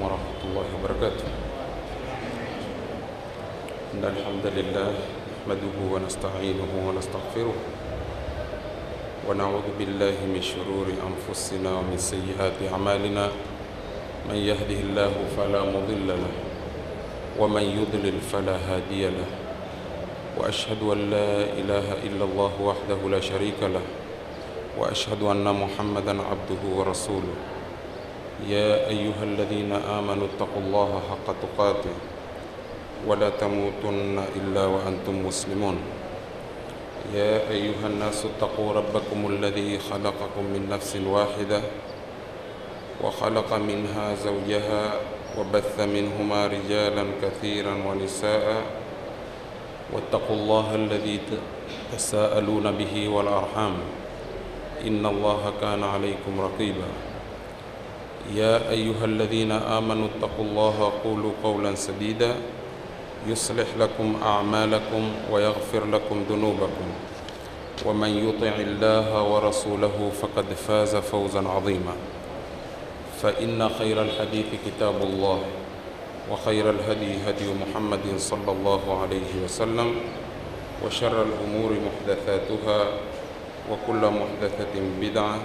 ورحمة الله وبركاته. إن الحمد لله نحمده ونستعينه ونستغفره ونعوذ بالله من شرور أنفسنا ومن سيئات أعمالنا. من يهده الله فلا مضل له ومن يضلل فلا هادي له، وأشهد أن لا إله إلا الله وحده لا شريك له، وأشهد أن محمدًا عبده ورسوله. يا أيها الذين آمنوا اتقوا الله حق تقاته ولا تموتن إلا وأنتم مسلمون. يا أيها الناس اتقوا ربكم الذي خلقكم من نفس واحدة وخلق منها زوجها وبث منهما رجالا كثيرا ونساء، واتقوا الله الذي تساءلون به والأرحام إن الله كان عليكم رقيبا. يا أيها الذين آمنوا اتقوا الله وقولوا قولا سديدا يصلح لكم أعمالكم ويغفر لكم ذنوبكم، ومن يطع الله ورسوله فقد فاز فوزا عظيما. فإن خير الحديث كتاب الله، وخير الهدي هدي محمد صلى الله عليه وسلم، وشر الأمور محدثاتها، وكل محدثة بدعة،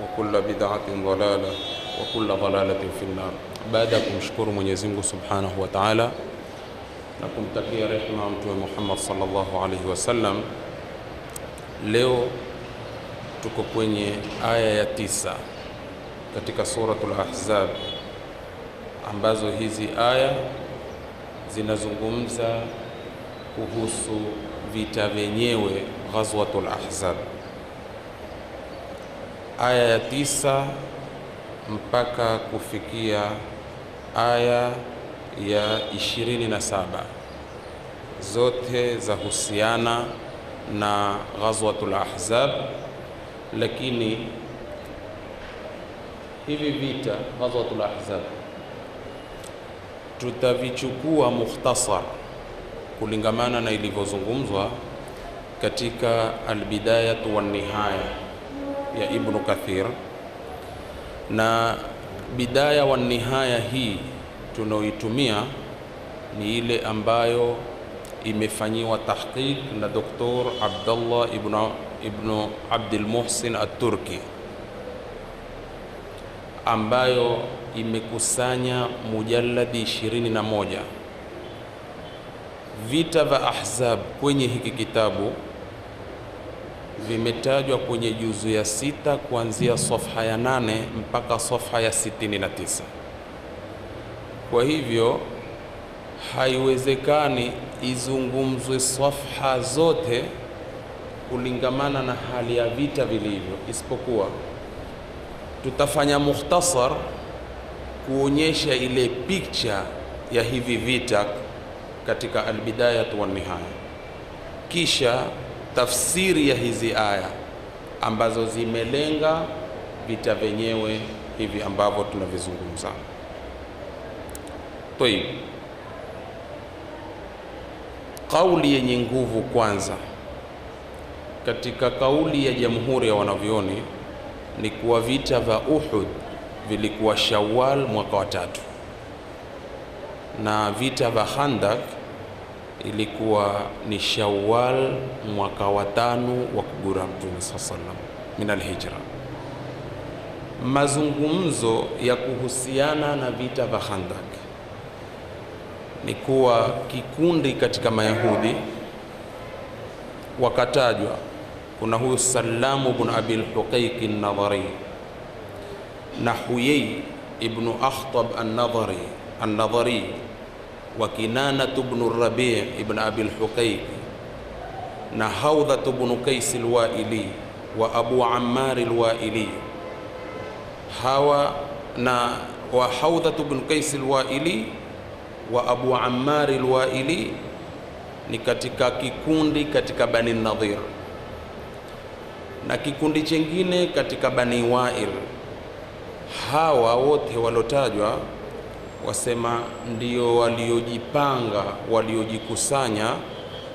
وكل بدعة ضلالة، وكل ضلالة في النار. Baada ya kumshukuru Mwenyezi Mungu Subhanahu wa Ta'ala na kumtakia rehema Mtume Muhammad sallallahu alaihi wasallam, leo tuko kwenye aya ya 9 katika suratul Ahzab, ambazo hizi aya zinazungumza kuhusu vita vyenyewe, ghazwatul Ahzab. Aya ya 9 mpaka kufikia aya ya 27 zote za husiana na ghazwatul Ahzab, lakini hivi vita ghazwatul Ahzab tutavichukua mukhtasar kulingamana na ilivyozungumzwa katika Albidayatu wan Nihaya ya Ibn Kathir. Na Bidaya wa Nihaya hii tunaoitumia ni ile ambayo imefanyiwa tahqiq na Dr. Abdullah ibn Abdul Muhsin At-Turki, ambayo imekusanya mujalladi 21. Vita vya Ahzab kwenye hiki kitabu vimetajwa kwenye juzu ya 6 kuanzia safha ya 8 mpaka safha ya 69. Kwa hivyo haiwezekani izungumzwe safha zote kulingamana na hali ya vita vilivyo, isipokuwa tutafanya mukhtasar kuonyesha ile picture ya hivi vita katika Albidayatu wan Nihaya, kisha tafsiri ya hizi aya ambazo zimelenga vita vyenyewe hivi ambavyo tunavizungumza. Tayeb, kauli yenye nguvu kwanza katika kauli ya jamhuri ya wanavyoni ni kuwa vita vya Uhud vilikuwa Shawwal mwaka wa 3, na vita vya Khandak ilikuwa ni Shawwal mwaka wa 5 wa kugura Mtume sallam min alhijra. Mazungumzo ya kuhusiana na vita vya Khandak ni kuwa kikundi katika Mayahudi wakatajwa. Kuna huyu Sallamu ibn Abil Huqaiq an-Nadhari na Huyay ibn Akhtab an-Nadhari wa Kinanatu ibn Rabi' ibn Abil Huqaiq na Hawdhatu ibn Qais al-Wa'ili wa Abu Ammar al-Wa'ili. Hawa na wa Hawdhatu ibn Qais al-Wa'ili wa Abu Ammar al-Wa'ili ni katika kikundi katika Bani Nadhir, na kikundi chengine katika Bani Wa'il. Hawa wote walotajwa wasema ndio waliojipanga, waliojikusanya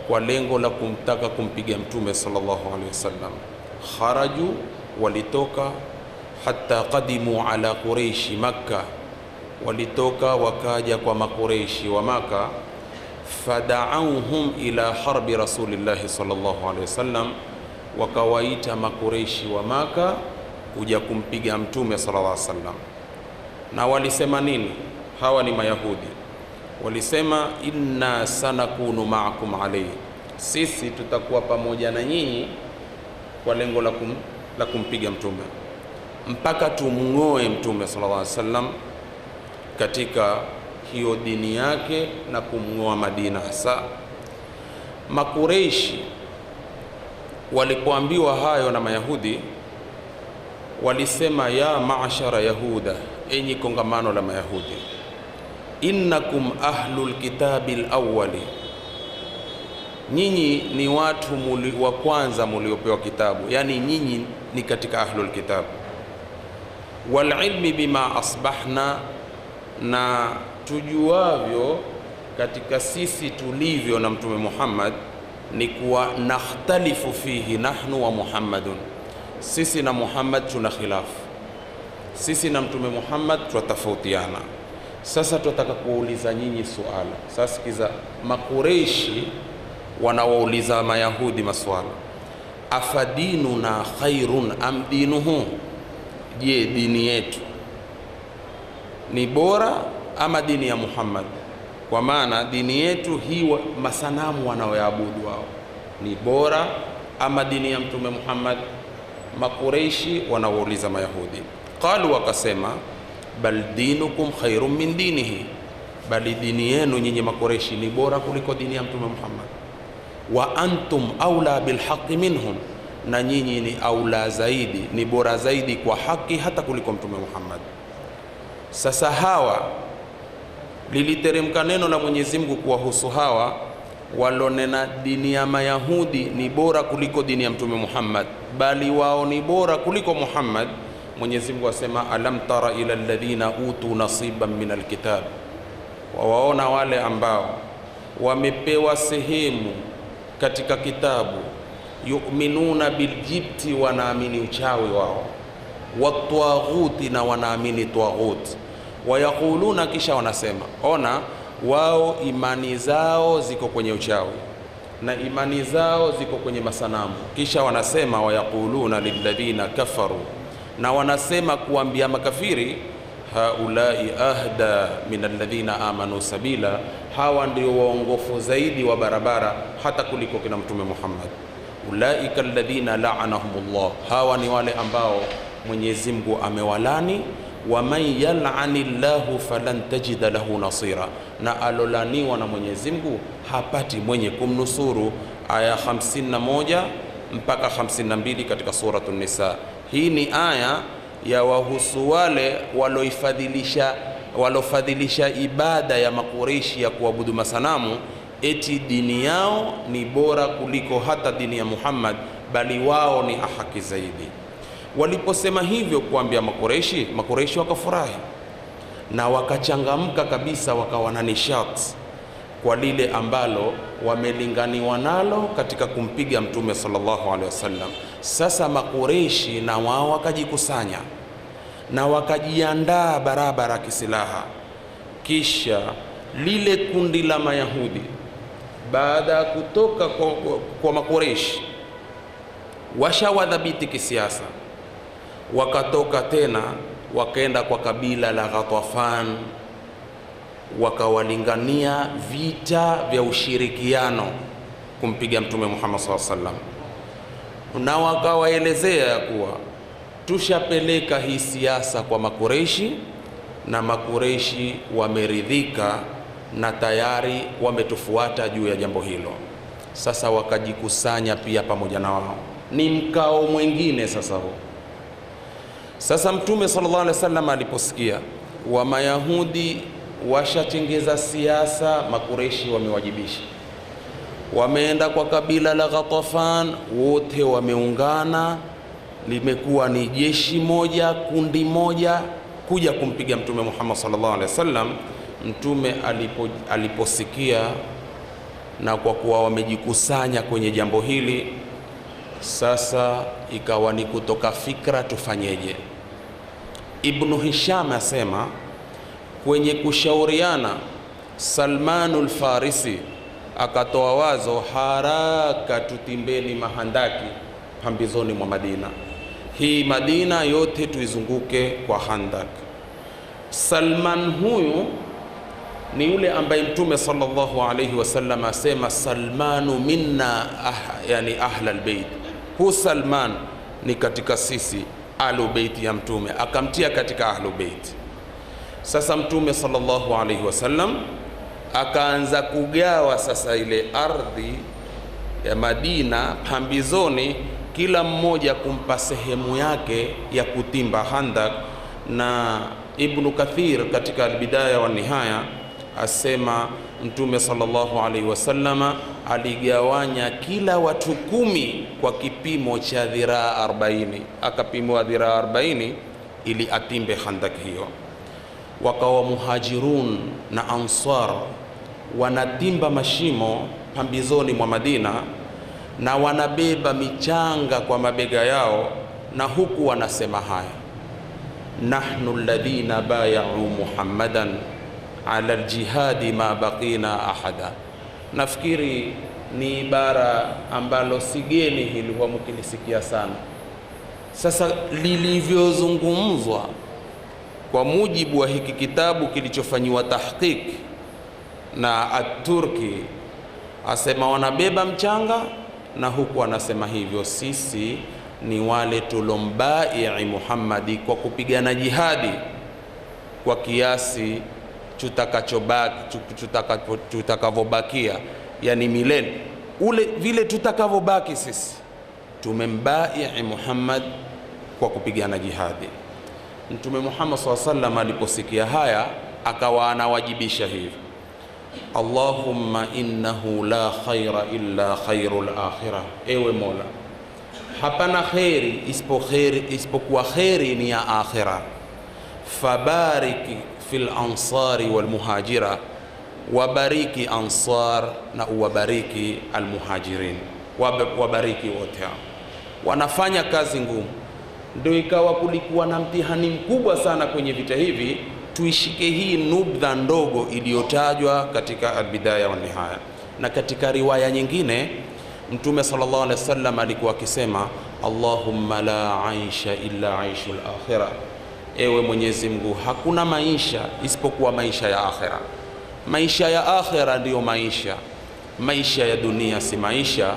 kwa lengo la kumtaka kumpiga Mtume sallallahu alaihi wasallam. Kharaju, walitoka hatta qadimu ala Quraishi Makkah, walitoka wakaja kwa makureishi wa Maka, fada'auhum ila harbi rasulillahi sallallahu alaihi wasallam, wakawaita makureishi wa Maka kuja kumpiga mtume sallallahu alaihi wasallam. Na walisema nini? Hawa ni Mayahudi. Walisema inna sanakunu ma'akum alayhi, sisi tutakuwa pamoja na nyinyi kwa lengo la kumpiga mtume mpaka tumng'oe mtume sallallahu alaihi wasallam katika hiyo dini yake na kumng'oa Madina. Hasa Makureishi walipoambiwa hayo na Mayahudi walisema, ya maashara yahuda, enyi kongamano la Mayahudi, innakum ahlul kitabi alawwali, nyinyi ni watu wa kwanza muliopewa kitabu, yani nyinyi ni katika ahlul kitab. Wal ilmi bima asbahna, na tujuavyo katika sisi tulivyo na mtume Muhammad ni kuwa nakhtalifu fihi nahnu wa Muhammadun, sisi na Muhammad tuna khilafu, sisi na mtume Muhammad tunatofautiana. Sasa tunataka kuuliza nyinyi suala. Sasa sikiza, Makureishi wanawauliza Mayahudi maswala, afadinuna khairun am dinuhu, je, dini yetu ni bora ama dini ya Muhammad? Kwa maana dini yetu hii masanamu wanaoyaabudu wao ni bora ama dini ya mtume Muhammad? Makureishi wanawauliza Mayahudi. Qalu, wakasema, bal dinukum khairun min dinihi, bali dini yenu nyinyi Makureishi ni bora kuliko dini ya mtume Muhammad. Wa antum aula bilhaqi minhum, na nyinyi ni aula zaidi, ni bora zaidi kwa haki hata kuliko mtume Muhammad. Sasa hawa, liliteremka neno la Mwenyezi Mungu kuwahusu hawa walonena dini ya Mayahudi ni bora kuliko dini ya mtume Muhammad, bali wao ni bora kuliko Muhammad. Mwenyezi Mungu asema, alam tara ila alladhina utu nasiban min alkitab, wawaona wale ambao wamepewa sehemu katika kitabu, yu'minuna biljibti, wanaamini uchawi wao, watwaghuti, na wanaamini twaghut, wayaquluna, kisha wanasema, ona wao imani zao ziko kwenye uchawi na imani zao ziko kwenye masanamu, kisha wanasema, wayaquluna lilladhina kafaru, na wanasema kuambia makafiri, haulai ahda min alladhina amanu sabila, hawa ndio waongofu zaidi wa barabara hata kuliko kina mtume Muhammad. Ulaika alladhina la'anahumullah, hawa ni wale ambao Mwenyezi Mungu amewalani. Wa man yal'ani llahu falan tajida lahu nasira, na alolaniwa na Mwenyezi Mungu hapati mwenye kumnusuru. Aya 51 mpaka 52 katika suratul Nisa. Hii ni aya ya wahusu wale walofadhilisha ibada ya Makureishi ya kuabudu masanamu, eti dini yao ni bora kuliko hata dini ya Muhammad, bali wao ni ahaki zaidi. Waliposema hivyo kuambia Makureishi, Makureishi wakafurahi na wakachangamka kabisa, wakawa na nishati kwa lile ambalo wamelinganiwa nalo katika kumpiga mtume sallallahu alaihi wasallam. Sasa Makureishi na wao wakajikusanya na wakajiandaa barabara kisilaha. Kisha lile kundi la Mayahudi baada ya kutoka kwa Makureishi washawadhabiti kisiasa, wakatoka tena wakaenda kwa kabila la Ghatafan, wakawalingania vita vya ushirikiano kumpiga mtume Muhammad sallallahu alaihi wasallam, na wakawaelezea kuwa tushapeleka hii siasa kwa Makureishi na Makureishi wameridhika na tayari wametufuata juu ya jambo hilo. Sasa wakajikusanya pia pamoja na wao, ni mkao mwingine sasa huo. Sasa mtume sallallahu alaihi wasallam aliposikia wa Mayahudi washatengeza siasa, Makureishi wamewajibisha, wameenda kwa kabila la Ghatafan, wote wameungana, limekuwa ni jeshi moja, kundi moja kuja kumpiga mtume Muhammad sallallahu alaihi wasallam. Mtume aliposikia na kwa kuwa wamejikusanya kwenye jambo hili, sasa ikawa ni kutoka fikra tufanyeje. Ibn Hisham asema kwenye kushauriana, Salmanul Farisi akatoa wazo, haraka tutimbeni mahandaki pambizoni mwa Madina. Hii Madina yote tuizunguke kwa handak. Salman huyu ni yule ambaye Mtume sallallahu alayhi wasallam asema, Salmanu minna yani ahlal bait. Hu Salman ni katika sisi ahlu bait ya Mtume, akamtia katika ahlu bait. Sasa Mtume sallallahu alayhi wasallam akaanza kugawa sasa ile ardhi ya Madina pambizoni, kila mmoja kumpa sehemu yake ya kutimba handak. Na Ibn Kathir katika Al-Bidaya wa Nihaya asema Mtume sallallahu alaihi wasallama aligawanya kila watu 10 kwa kipimo cha dhiraa 40, akapimwa dhiraa 40 ili atimbe handak hiyo. Wakawa Muhajirun na Ansar wanatimba mashimo pambizoni mwa Madina na wanabeba michanga kwa mabega yao, na huku wanasema haya, nahnu alladhina bay'u Muhammadan ala aljihadi ma baqina ahada. Nafikiri ni ibara ambalo sigeni hili huwa mkilisikia sana. Sasa lilivyozungumzwa kwa mujibu wa hiki kitabu kilichofanyiwa tahqiq na At-Turki, asema wanabeba mchanga na huku anasema hivyo, sisi ni wale tulombai Muhammadi kwa kupigana jihadi kwa kiasi tutakavobakia, yani milele ule vile tutakavobaki sisi tumembai Muhammad kwa kupigana jihadi. Mtume Muhammad SAW aliposikia haya akawa anawajibisha hivi, Allahumma innahu la khaira illa khairul akhirah, ewe Mola, hapana khairi isipokuwa khairi ni ya akhira. Fabariki fil ansari wal muhajira, wabariki ansar na uwabariki al muhajirin, wabariki wote hao. Wanafanya kazi ngumu. Ndio ikawa kulikuwa na mtihani mkubwa sana kwenye vita hivi. Tuishike hii nubdha ndogo iliyotajwa katika Al-Bidaya wa Nihaya. Na katika riwaya nyingine Mtume sallallahu alaihi wasallam alikuwa akisema, Allahumma la aisha illa aishul akhirah, ewe Mwenyezi Mungu, hakuna maisha isipokuwa maisha ya akhira. Maisha ya akhira ndiyo maisha ya dunia si maisha.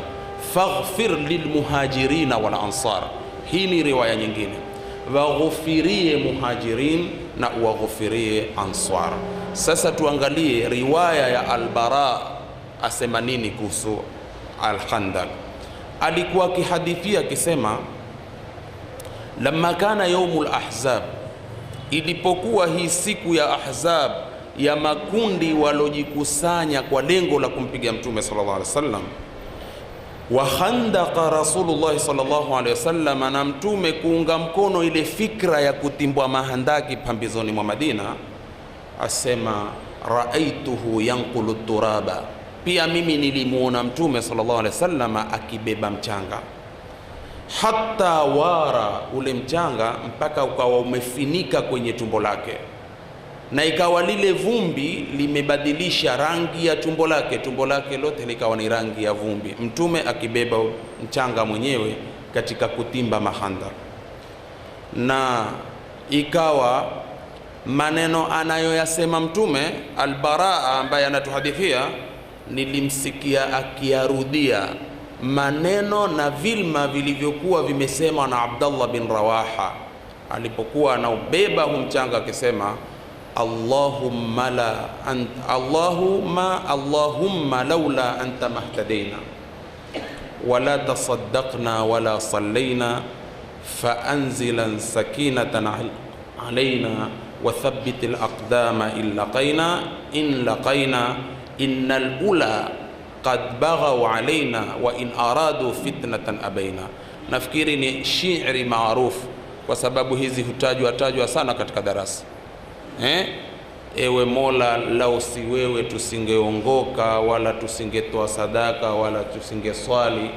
Faghfir lilmuhajirina wal ansar, hii ni riwaya nyingine, waghufirie muhajirin na uwaghufirie ansar. Sasa tuangalie riwaya ya Al-Bara asema nini kuhusu Al-Khandaq. Alikuwa akihadithia akisema, lamma kana yaumul ahzab, ilipokuwa hii siku ya Ahzab ya makundi walojikusanya kwa lengo la kumpiga Mtume sallallahu alaihi wasallam, wa khandaqa Rasulullah sallallahu alaihi wasallam, na Mtume kuunga mkono ile fikra ya kutimbwa mahandaki pambizoni mwa Madina, asema raaituhu yanqulu turaba, pia mimi nilimuona Mtume sallallahu alaihi wasallam akibeba mchanga, hatta wara, ule mchanga mpaka ukawa umefinika kwenye tumbo lake, na ikawa lile vumbi limebadilisha rangi ya tumbo lake lote likawa ni rangi ya vumbi. Mtume akibeba mchanga mwenyewe katika kutimba mahanda. Na ikawa maneno anayoyasema Mtume, Al-Baraa ambaye anatuhadithia, nilimsikia akiarudia maneno na vilma vilivyokuwa vimesemwa na Abdullah bin Rawaha alipokuwa anaubeba hu mchanga, akisema Allahumma laula anta mahtadaina wala tasaddaqna wala sallaina faanzilan sakinatan alaina wa thabbit alaqdama in laqaina innal ula qad baghaw alaina wa in aradu fitnatan abaina. Nafikiri ni shiiri maarufu kwa sababu hizi hutajwa sana katika darasa. Ewe Mola, lau si wewe tusingeongoka wala tusingetoa sadaka wala tusingeswali.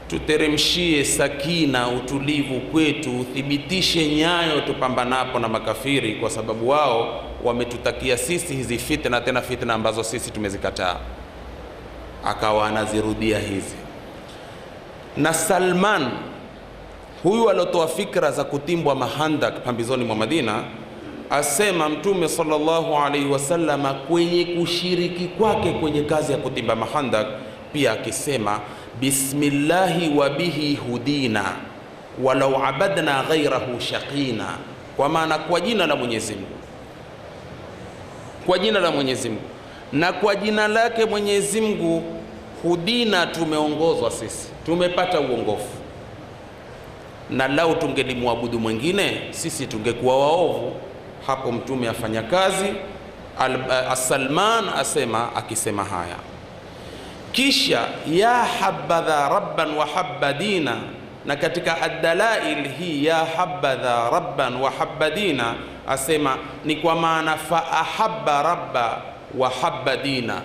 Tuteremshie sakina, utulivu kwetu, uthibitishe nyayo tupambanapo na makafiri, kwa sababu wao wametutakia sisi hizi fitna, tena fitna ambazo sisi tumezikataa. Akawa anazirudia hizi. Na Salman huyu alotoa fikra za kutimbwa mahandak pambizoni mwa Madina, asema Mtume sallallahu alaihi wasallama kwenye kushiriki kwake kwenye kazi ya kutimba mahandak pia akisema, bismillahi wa bihi hudina walau abadna ghairahu shaqina, kwa maana kwa jina la Mwenyezi Mungu, kwa jina la Mwenyezi Mungu na kwa jina lake Mwenyezi Mungu hudina, tumeongozwa sisi, tumepata uongofu, na lau tungelimwabudu mwingine sisi tungekuwa waovu. Hapo Mtume afanya kazi. Salman asema, akisema haya, kisha ya habadha rabban wa habba dina, na katika ad-dalail hii ya habadha rabban wa habba dina asema ni kwa maana fa ahabba rabba wa habba dina.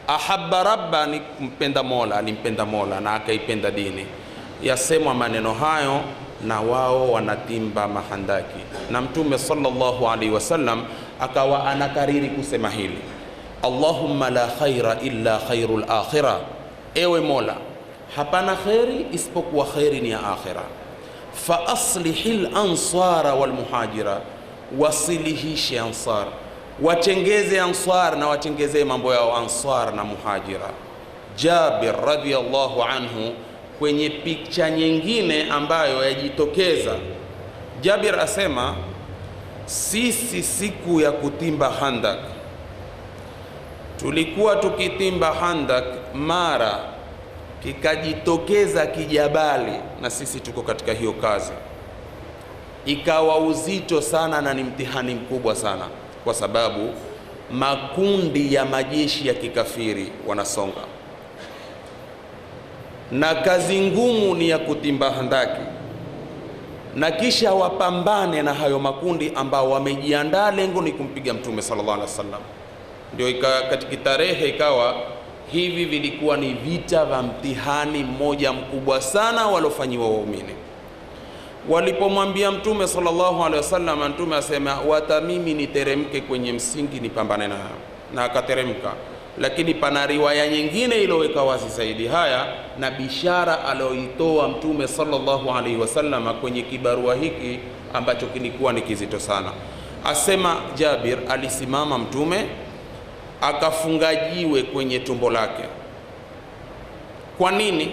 Ahabba rabba ni kumpenda Mola, alimpenda Mola na akaipenda dini. Yasemwa maneno hayo na wao wanatimba mahandaki, na Mtume sallallahu alaihi wasallam akawa anakariri kusema hili, Allahumma la khaira illa khairul akhirah, ewe Mola hapana khairi isipokuwa khairi ni ya akhira. Fa aslihil ansara wal muhajira, wasilihishe ansar, watengeze ansar na watengeze mambo yao ansar na muhajira. Jabir radhiyallahu anhu kwenye picha nyingine ambayo yajitokeza, Jabir asema sisi siku ya kutimba handak tulikuwa tukitimba handak, mara kikajitokeza kijabali na sisi tuko katika hiyo kazi, ikawa uzito sana na ni mtihani mkubwa sana, kwa sababu makundi ya majeshi ya kikafiri wanasonga na kazi ngumu ni ya kutimba handaki, na kisha wapambane na hayo makundi ambao wamejiandaa, lengo ni kumpiga Mtume sallallahu alaihi wasallam. Ndio katika tarehe ikawa hivi vilikuwa ni vita vya mtihani mmoja mkubwa sana walofanyiwa waumini. Walipomwambia Mtume sallallahu alaihi wasallam, Mtume asema wata mimi niteremke kwenye msingi nipambane nayo, na akateremka. Lakini pana riwaya nyingine iliyoweka wazi zaidi haya na bishara aliyoitoa Mtume sallallahu alaihi wasallam kwenye kibarua hiki ambacho kilikuwa ni kizito sana. Asema Jabir, alisimama Mtume akafunga jiwe kwenye tumbo lake. Kwa nini?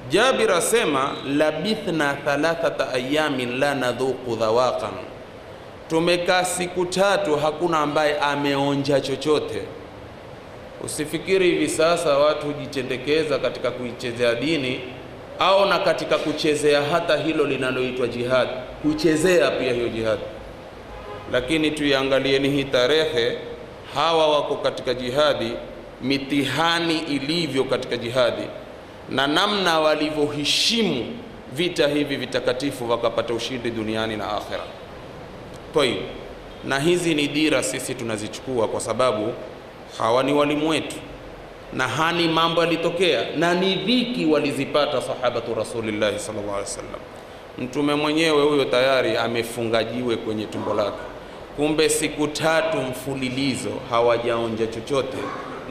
Jabir asema labithna 3 ayamin la nadhuqu dhawaqan, tumekaa siku 3 hakuna ambaye ameonja chochote. Usifikiri hivi sasa watu hujitendekeza katika kuichezea dini au na katika kuchezea hata hilo linaloitwa jihad, kuchezea pia hiyo jihad. Lakini tuiangalieni hii tarehe, hawa wako katika jihadi, mitihani ilivyo katika jihadi na namna walivyoheshimu vita hivi vitakatifu, wakapata ushindi duniani na akhera. Kwa hiyo na hizi ni dira sisi tunazichukua, kwa sababu hawa ni walimu wetu na hani mambo yalitokea na ni dhiki walizipata sahabatu Rasulillah sallallahu alaihi wasallam. Mtume mwenyewe huyo tayari amefunga jiwe kwenye tumbo lake, kumbe siku 3 mfululizo hawajaonja chochote,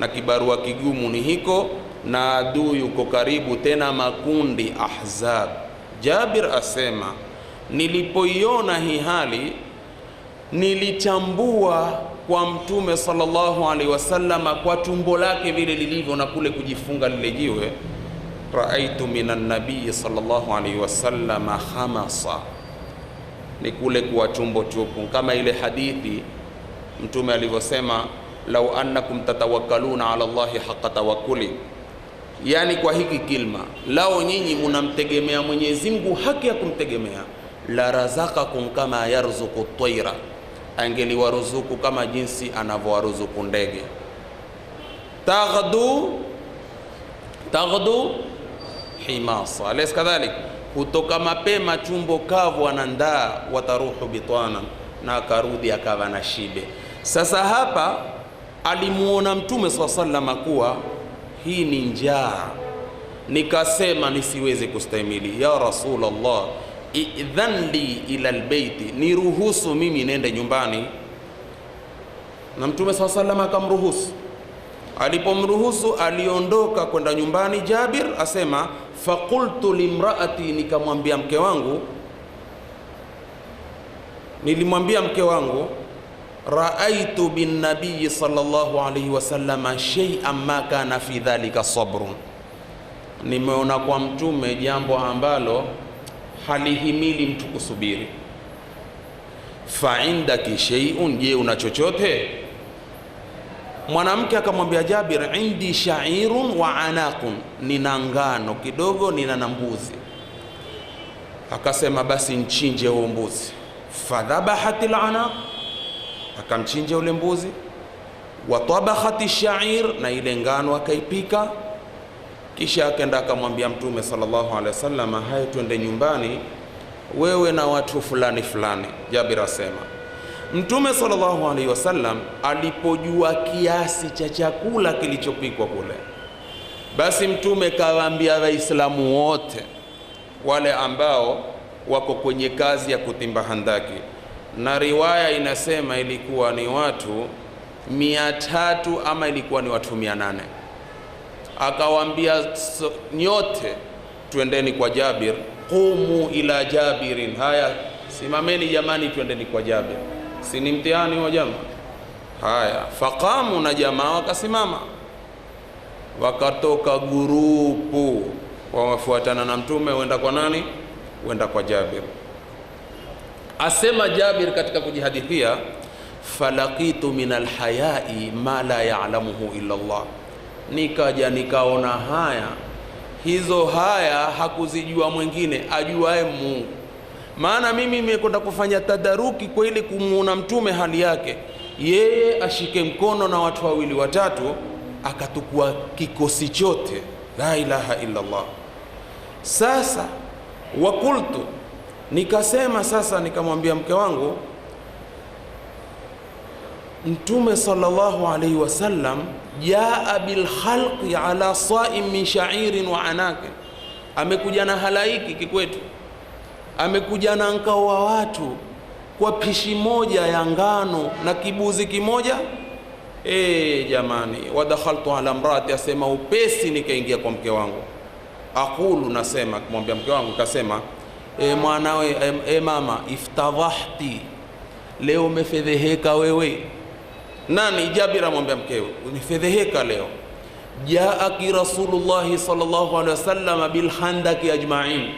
na kibarua kigumu ni hiko, na adui yuko karibu, tena makundi ahzab. Jabir asema nilipoiona hii hali nilichambua kwa Mtume sallallahu alaihi wasallam kwa tumbo lake vile lilivyo na kule kujifunga lile jiwe, raaitu minan nabii sallallahu alaihi wasallam khamasa, ni kule kuwa tumbo tupu, kama ile hadithi Mtume alivyosema lau annakum tatawakkaluna ala Allahi haqqa tawakkuli, yani kwa hiki kilma, lao nyinyi mnamtegemea Mwenyezi Mungu haki ya kumtegemea, la razaqakum kama yarzuqu at-tayra, angeliwaruzuku kama jinsi anavyowaruzuku ndege. Taghdu himasa, alaysa kadhalik, kutoka mapema chumbo kavu anandaa, wataruhu bitana, na akarudi akawa na shibe. Sasa hapa alimuona Mtume SAW kuwa hii ni njaa, nikasema nisiweze kustahimili, ya Rasulullah idhan li ila albayti, niruhusu mimi nende nyumbani. na Mtume SAW akamruhusu. Alipomruhusu aliondoka kwenda nyumbani. Jabir asema faqultu limraati, nikamwambia mke wangu, nilimwambia mke wangu, raaitu bin nabiy sallallahu alayhi wasallam shay'an ma kana fi dhalika sabrun, nimeona kwa Mtume jambo ambalo halihimili mtu kusubiri. Fa indaki shay'un, je una chochote? Mwanamke akamwambia Jabir, indi sha'irun wa anaqun, nina ngano kidogo, nina na mbuzi. Akasema basi nchinje huo mbuzi. Fadhabahatil anaq, akamchinja ule mbuzi. Wa tabahati sha'ir, na ile ngano akaipika. Kisha akaenda akamwambia Mtume sallallahu alaihi wasallam, haya twende nyumbani wewe na watu fulani fulani. Jabir asema Mtume sallallahu alaihi wasallam alipojua kiasi cha chakula kilichopikwa kule, basi Mtume kawaambia Waislamu wote wale ambao wako kwenye kazi ya kutimba handaki, na riwaya inasema ilikuwa ni watu 300 ama ilikuwa ni watu 800, akawaambia nyote twendeni kwa Jabir, qumu ila Jabirin, haya simameni jamani, twendeni kwa Jabir. Si ni mtihani wa jamaa? Haya, faqamu, na jamaa wakasimama, wakatoka gurupu wafuatana na Mtume, wenda kwa nani? Wenda kwa Jabir. Asema Jabir katika kujihadithia, falaqitu min alhayai ma la ya'lamuhu illa Allah, nikaja nikaona haya, hizo haya hakuzijua mwingine ajuaye Mungu. Maana mimi nimekwenda kufanya tadaruki kwa ile kumuona Mtume hali yake, yeye ashike mkono na watu wawili watatu, akatukua kikosi chote, la ilaha illa Allah. Sasa wakultu, nikasema sasa, nikamwambia mke wangu, Mtume sallallahu alaihi wasallam jaa bil khalqi ala sa'im min sha'irin wa anaqin, amekuja na halaiki kikwetu, amekuja na nkao wa watu kwa pishi moja ya ngano na kibuzi kimoja. Jamani, wadakhaltu ala mraati, asema upesi nikaingia kwa mke wangu. Aqulu, nasema kumwambia mke wangu, kasema mwanawe, mama, iftadhahti, leo umefedheheka wewe. Nani? Jabir amwambia mkewe, umefedheheka leo. Jaaki Rasulullah sallallahu alaihi wasallam bil handaki ajma'in,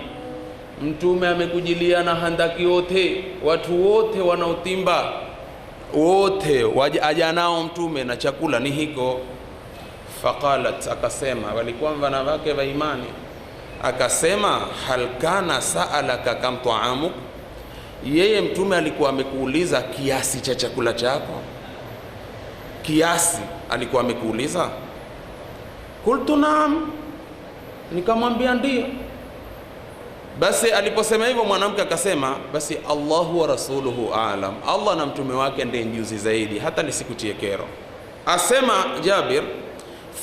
Mtume amekujilia na handaki wote, watu wote wanaotimba wote waja nao Mtume, na chakula ni hiko. Faqalat, akasema, walikuwa wanawake wa imani, akasema hal kana sa'alaka kam ta'amuk, yeye Mtume alikuwa amekuuliza kiasi cha chakula chako? Kiasi alikuwa amekuuliza? Kultu naam, nikamwambia ndio. Basi aliposema hivyo mwanamke akasema, basi Allahu wa rasuluhu a'lam, Allah na mtume wake ndiye mjuzi zaidi, hata nisikutie kero. Asema Jabir,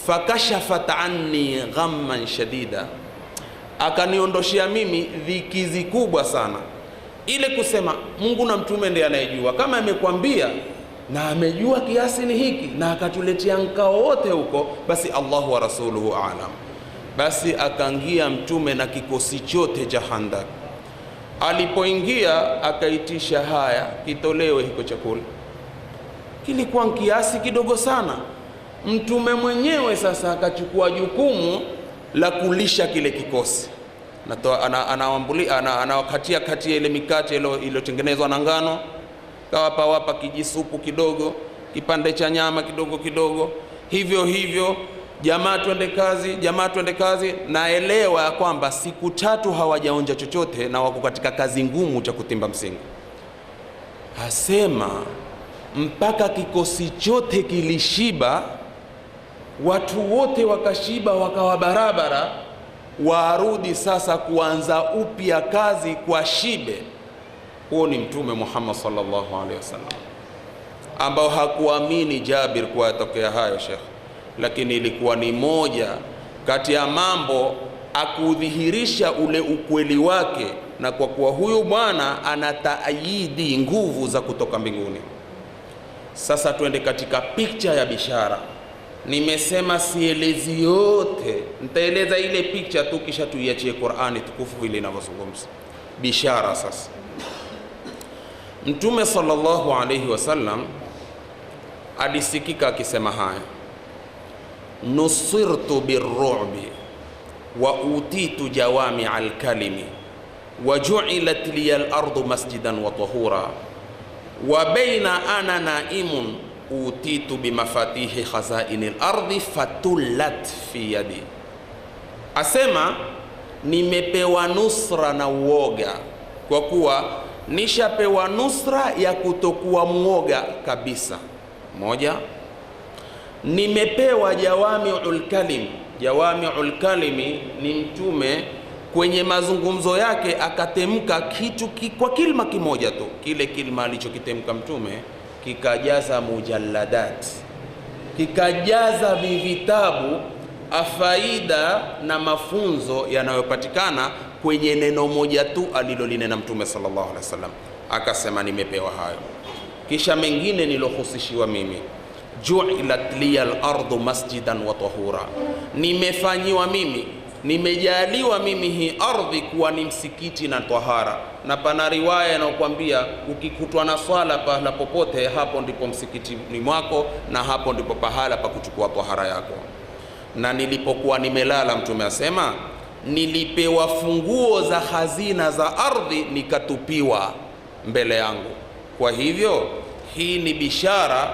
fakashafat anni ghamman shadida, akaniondoshia mimi dhikizi kubwa sana. Ile kusema Mungu na mtume ndiye anayejua, kama amekwambia na amejua kiasi ni hiki na akatuletea nkao wote huko, basi Allahu wa rasuluhu a'lam. Basi akaingia Mtume na kikosi chote cha Handak. Alipoingia akaitisha, haya kitolewe hiko chakula. Kilikuwa kiasi kidogo sana. Mtume mwenyewe sasa akachukua jukumu la kulisha kile kikosi. Anawakatia katia ile mikate iliyotengenezwa na ngano, wapa kijisupu kidogo, kipande cha nyama kidogo kidogo, hivyo hivyo. Jamaa twende kazi. Naelewa kwamba siku 3 hawajaonja chochote na wako katika kazi ngumu cha kutimba msingi. Hasema mpaka kikosi chote kilishiba, watu wote wakashiba, wakawa barabara, warudi sasa kuanza upya kazi kwa shibe. Huo ni Mtume Muhammad sallallahu alaihi wasallam, ambao hakuamini Jabir kwa yatokea hayo Sheikh, lakini ilikuwa ni moja kati ya mambo akudhihirisha ule ukweli wake, na kwa kuwa huyu bwana ana taayidi nguvu za kutoka mbinguni. Sasa twende katika picture ya bishara. Nimesema sielezi yote, nitaeleza ile picture tu, kisha tuiachie Qur'ani tukufu ile inavyozungumza bishara. Sasa Mtume sallallahu alayhi wasallam alisikika akisema haya: nusirtu birru'bi wa utitu jawami alkalimi wa ju'ilat liya al-ardu masjidan wa tahura wa baina ana naimun utitu bimafatihi khazaini al-ardi fatullat fi yadi. Asema nimepewa nusra na uoga, kwa kuwa nishapewa nusra ya kutokuwa mwoga kabisa. Moja, nimepewa jawami'ul kalim. Jawami'ul kalimi ni Mtume kwenye mazungumzo yake akatemka kitu kwa kilma kimoja tu. Kile kilma alichokitemka Mtume kikajaza mujalladat, kikajaza vitabu afaida na mafunzo yanayopatikana kwenye neno moja tu alilolinena Mtume sallallahu alaihi wasallam. Akasema nimepewa hayo, kisha mengine nilohusishiwa mimi. Ju'ilat liya al-ardu masjidan wa tahura, nimefanyiwa mimi, nimejaliwa mimi hii ardhi kuwa ni msikiti na tahara. Na pana riwaya inayokuambia ukikutwa na swala pahala popote, hapo ndipo msikiti ni mwako na hapo ndipo pahala pa kuchukua tahara yako. Na nilipokuwa nimelala, Mtume asema nilipewa funguo za hazina za ardhi nikatupiwa mbele yangu. Kwa hivyo hii ni bishara,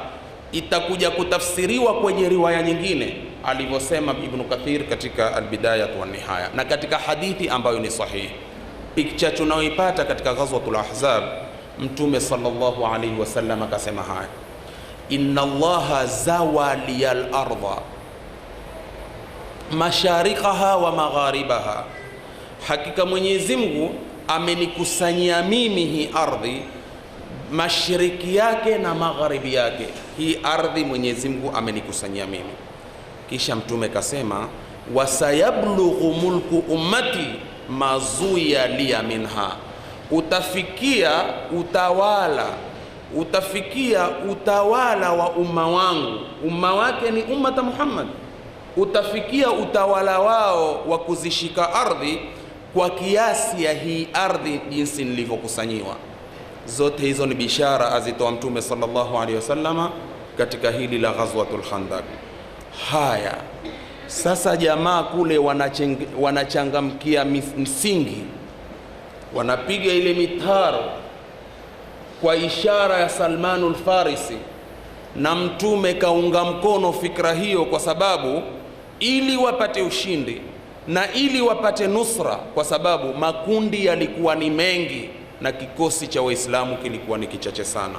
itakuja kutafsiriwa kwenye riwaya nyingine alivyosema Ibn Kathir katika al-Bidayah wa Nihaya, na katika hadithi ambayo ni sahihi. Picha tunaoipata katika Ghazwatul Ahzab, Mtume sallallahu alaihi wasallam akasema haya: inna Allaha zawaliyal arda masharikaha wa magharibaha, hakika Mwenyezi Mungu amenikusanyia mimi hii ardhi, mashariki yake na magharibi yake. Hii ardhi Mwenyezi Mungu amenikusanyia mimi. Kisha Mtume kasema wasayablughu mulku ummati mazuya liya minha, utafikia utawala wa umma wangu. Umma wake ni ummata Muhammad. Utafikia utawala wao wa kuzishika ardhi kwa kiasi ya hii ardhi jinsi nilivyokusanyiwa. Zote hizo ni bishara azitoa Mtume sallallahu alaihi wasallama katika hili la Ghazwatul Khandaq. Haya, sasa jamaa kule wanachangamkia msingi, wanapiga ile mitaro kwa ishara ya Salmanul Farisi, na Mtume kaunga mkono fikra hiyo, kwa sababu ili wapate ushindi na ili wapate nusra, kwa sababu makundi yalikuwa ni mengi na kikosi cha Waislamu kilikuwa ni kichache sana.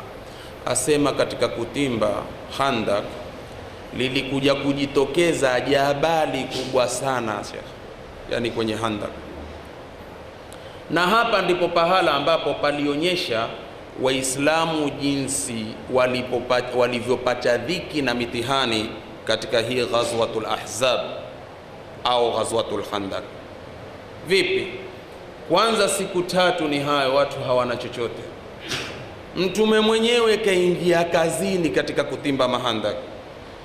Asema katika kutimba Khandaq lilikuja kujitokeza jabali kubwa sana, yani kwenye Khandaq, na hapa ndipo pahala ambapo palionyesha Waislamu jinsi walivyopata dhiki na mitihani katika hii Ghazwatul Ahzab au Ghazwatul Khandaq. Vipi? Kwanza siku tatu ni hayo, watu hawana chochote. Mtume mwenyewe kaingia kazini katika kutimba mahandak,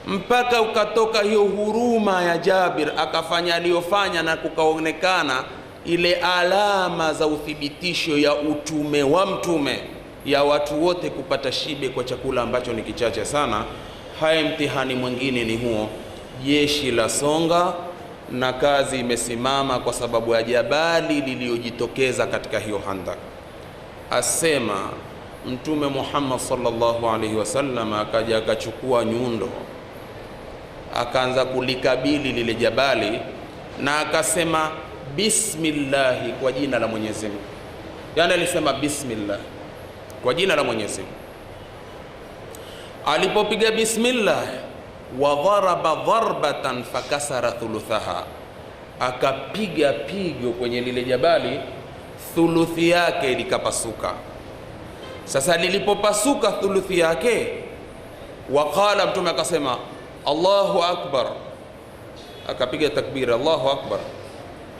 mpaka ukatoka hiyo huruma ya Jabir akafanya aliyofanya, na kukaonekana ile alama za uthibitisho ya utume wa Mtume, ya watu wote kupata shibe kwa chakula ambacho ni kichache sana. Haya, mtihani mwingine ni huo, jeshi la songa na kazi imesimama kwa sababu ya jabali lililojitokeza katika hiyo Khandaq. Asema Mtume Muhammad sallallahu alaihi wasallam akaja akachukua nyundo akaanza kulikabili lile jabali, na akasema bismillahi, kwa jina la Mwenyezi Mungu. Yani alisema bismillah, kwa jina la Mwenyezi Mungu. Alipopiga bismillah, wa dharaba dharbatan fakasara thuluthaha, akapiga pigo kwenye lile jabali, thuluthi yake likapasuka. Sasa lilipopasuka thuluthi yake, waqala, Mtume akasema Allahu akbar, akapiga takbira, Allahu akbar.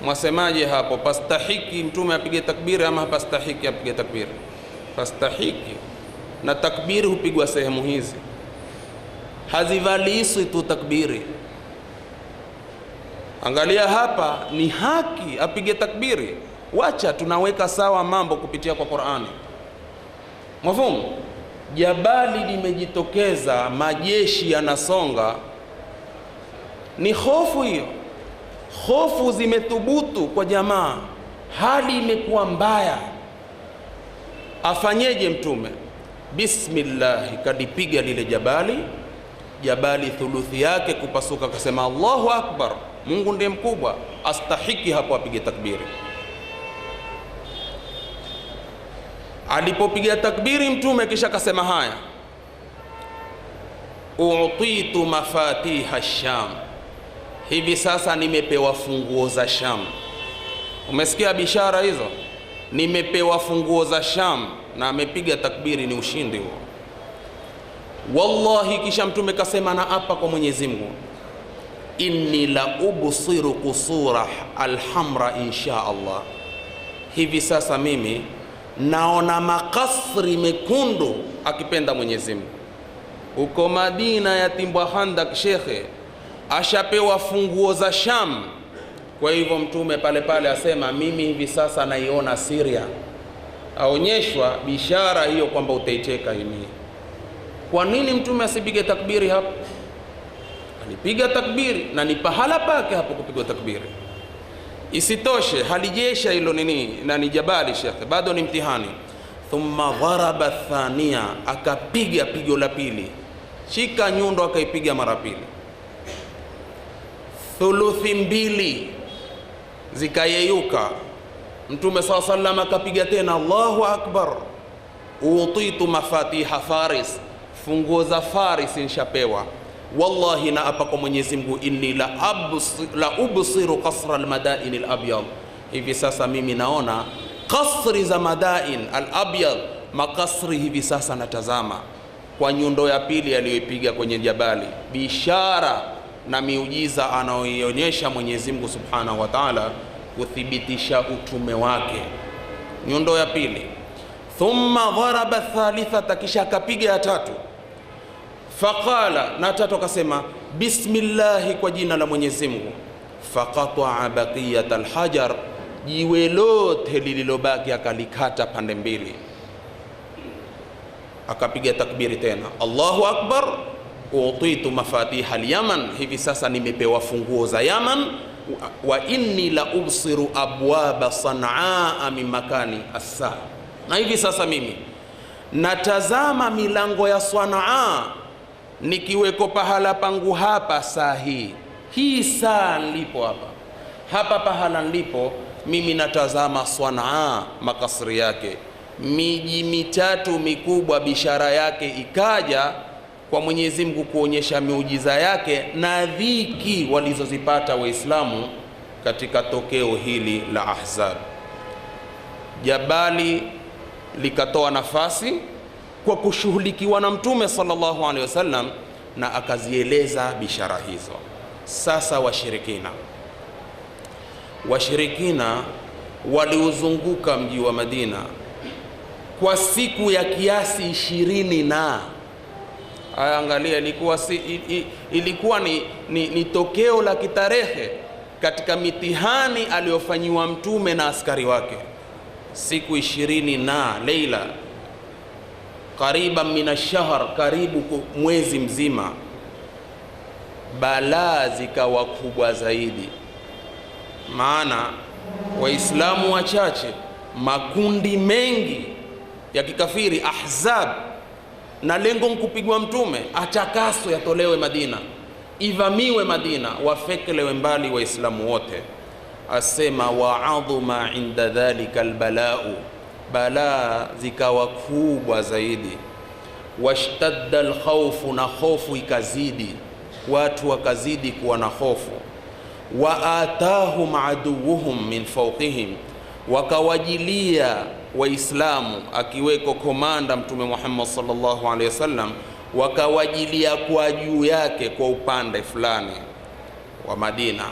Mwasemaje hapo? Pastahiki Mtume apige takbira ama pastahiki apige takbira? Pastahiki. na takbiri hupigwa sehemu hizi, hazivaliswi tu takbiri. Angalia hapa, ni haki apige takbiri, wacha tunaweka sawa mambo kupitia kwa Qur'ani. Mafhumu? Jabali limejitokeza, majeshi yanasonga, ni hofu hiyo. Hofu zimethubutu kwa jamaa, hali imekuwa mbaya. Afanyeje Mtume? Bismillah, kadipiga lile jabali thuluthi yake kupasuka, akasema Allahu akbar, Mungu ndiye mkubwa, astahiki hapo apige takbiri. Alipopiga takbiri Mtume kisha akasema haya, u'titu mafatiha Sham, hivi sasa nimepewa funguo za Sham. Umesikia bishara hizo? Nimepewa funguo za Sham, na amepiga takbiri, ni ushindi huo. Wallahi, kisha Mtume kasema, na apa kwa Mwenyezi Mungu, inni la ubsiru qusura alhamra insha Allah, hivi sasa mimi naona makasri mekundu akipenda Mwenyezi Mungu. Uko Madina yatimbwa handak, shekhe ashapewa funguo za Sham. Kwa hivyo Mtume pale pale asema, mimi hivi sasa naiona Syria. Aonyeshwa bishara hiyo kwamba utaicheka hii. Kwa nini Mtume asipige takbiri hapo? Alipiga takbiri na ni pahala pake hapo kupigwa takbiri. Isitoshe halijesha hilo nini na ni jabali, shekhe bado ni mtihani. Thumma dharaba thania, akapiga pigo la pili, shika nyundo akaipiga mara pili, thuluthi mbili zikayeyuka. Mtume SAW akapiga tena, Allahu akbar, utitu mafatiha Faris, funguo za Faris nishapewa. Wallahi, na apa kwa Mwenyezi Mungu, inni la ubsiru qasra almadain alabyad, hivi sasa mimi naona kasri za Madain al-Abyad, makasri hivi sasa natazama. Kwa nyundo ya pili aliyoipiga kwenye jabali, bishara na miujiza anaoionyesha Mwenyezi Mungu Subhanahu wa Ta'ala kuthibitisha utume wake. Nyundo ya pili. Thumma dharaba thalithata, kisha akapiga ya tatu. Faqala, na tatu akasema bismillah, kwa jina la Mwenyezi Mungu. Faqata'a baqiyat alhajar, jiwe lote lililobaki akalikata pande mbili. Akapiga takbiri tena, Allahu akbar, utitu mafatiha al-Yaman, hivi sasa nimepewa funguo za Yaman. Wa inni la ubsiru abwaba Sanaa min makani as-saa, na hivi sasa mimi natazama milango ya Sanaa nikiweko pahala pangu hapa saa hii saa nilipo hapa pahala nilipo mimi, natazama Sanaa, makasri yake, miji mitatu mikubwa, bishara yake ikaja kwa Mwenyezi Mungu kuonyesha miujiza yake na dhiki walizozipata Waislamu katika tokeo hili la Ahzab. Jabali likatoa nafasi kwa kushughulikiwa na Mtume sallallahu alaihi wasallam, na akazieleza bishara hizo. Sasa washirikina waliuzunguka mji wa Madina kwa siku ya kiasi 20 na angalia, ilikuwa ni tokeo la kitarehe katika mitihani aliyofanyiwa Mtume na askari wake. Siku 20 na leila, kariban min ash-shahr, karibu mwezi mzima. Balaa zikawa kubwa zaidi, maana Waislamu wachache, makundi mengi ya kikafiri, Ahzab, na lengo mkupigwa Mtume, atakaso yatolewe Madina, ivamiwe Madina, wafekelewe mbali Waislamu wote. Asema wa'adhuma inda dhalika albalau, balaa zikawa kubwa zaidi. Washtadda alkhawfu, na hofu ikazidi, watu wakazidi kuwa na hofu. Wa atahum aduwuhum min fawqihim, wakawajilia Waislamu akiweko komanda Mtume Muhammad sallallahu alaihi wasallam, wakawajilia kwa juu yake kwa upande fulani wa Madina.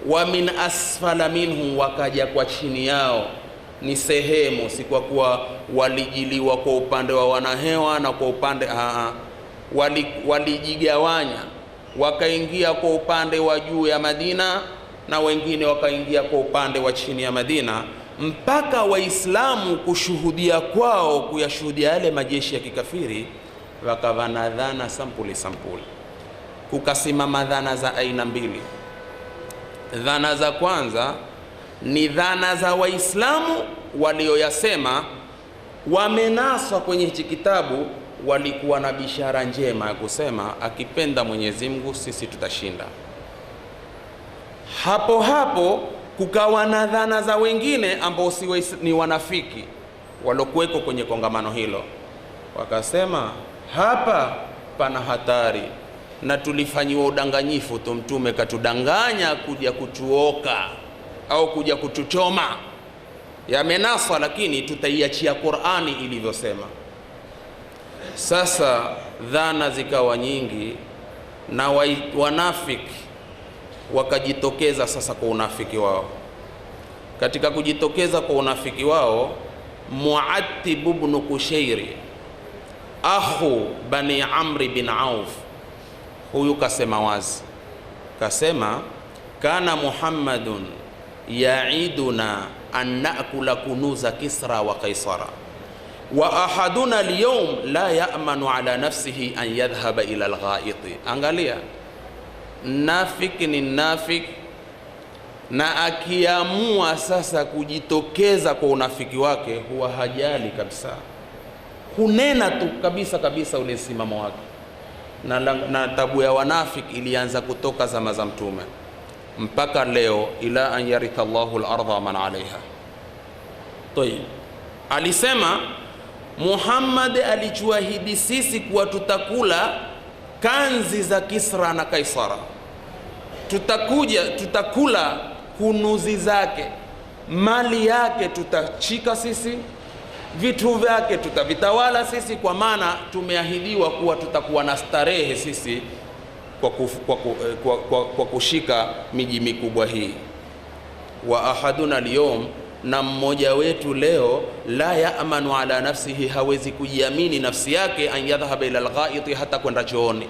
Wa min asfala minhum, wakaja kwa chini yao ni sehemu, si kwa kuwa walijiliwa kwa upande wa wanahewa na kwa upande walijigawanya, wakaingia kwa upande wa juu ya Madina na wengine wakaingia kwa upande wa chini ya Madina, mpaka Waislamu kushuhudia kwao, kuyashuhudia yale majeshi ya kikafiri, wakawa na dhana sampuli. Kukasimama dhana za aina mbili. Dhana za kwanza ni dhana za Waislamu walioyasema, wamenaswa kwenye hichi kitabu, walikuwa na bishara njema ya kusema akipenda Mwenyezi Mungu sisi tutashinda. Hapo kukawa na dhana za wengine ambao ni wanafiki walokuweko kwenye kongamano hilo, wakasema hapa pana hatari na tulifanyiwa udanganyifu tu, Mtume katudanganya kuja kutuoka au kuja kutuchoma. Yamenaswa, lakini tutaiachia Qur'ani ilivyosema. Sasa dhana zikawa nyingi na wanafiki wakajitokeza sasa kwa unafiki wao. Katika kujitokeza kwa unafiki wao, Mu'attib ibn Kushairi akhu Bani Amri bin Auf, huyu kasema wazi, kasema kana Muhammadun yaiduna an naakula kunuza Kisra wa Kaisara wa ahaduna al-yawm la ya'manu ala nafsihi an yadhhaba ila al-ghaiti. Angalia, nafiki ni nafiki, na akiamua sasa kujitokeza kwa unafiki wake huwa hajali kabisa, hunena tu kabisa ule simamo wake. Na tabu ya wanafiki ilianza kutoka zama za Mtume mpaka leo, ila an yaritha Allahu al-ardha man alaiha. Tayeb, alisema Muhammad alichuahidi sisi kuwa tutakula kanzi za Kisra na Kaisara, tutakula kunuzi zake, mali yake tutachika sisi, vitu vyake tutavitawala sisi, kwa maana tumeahidiwa kuwa tutakuwa na starehe sisi kwa kushika miji mikubwa hii. Wa ahaduna al-yawm, na mmoja wetu leo, la yaamanu ala nafsihi, hawezi kujiamini nafsi yake, an yadhhaba ila al-ghaiti, hata kwenda chooni.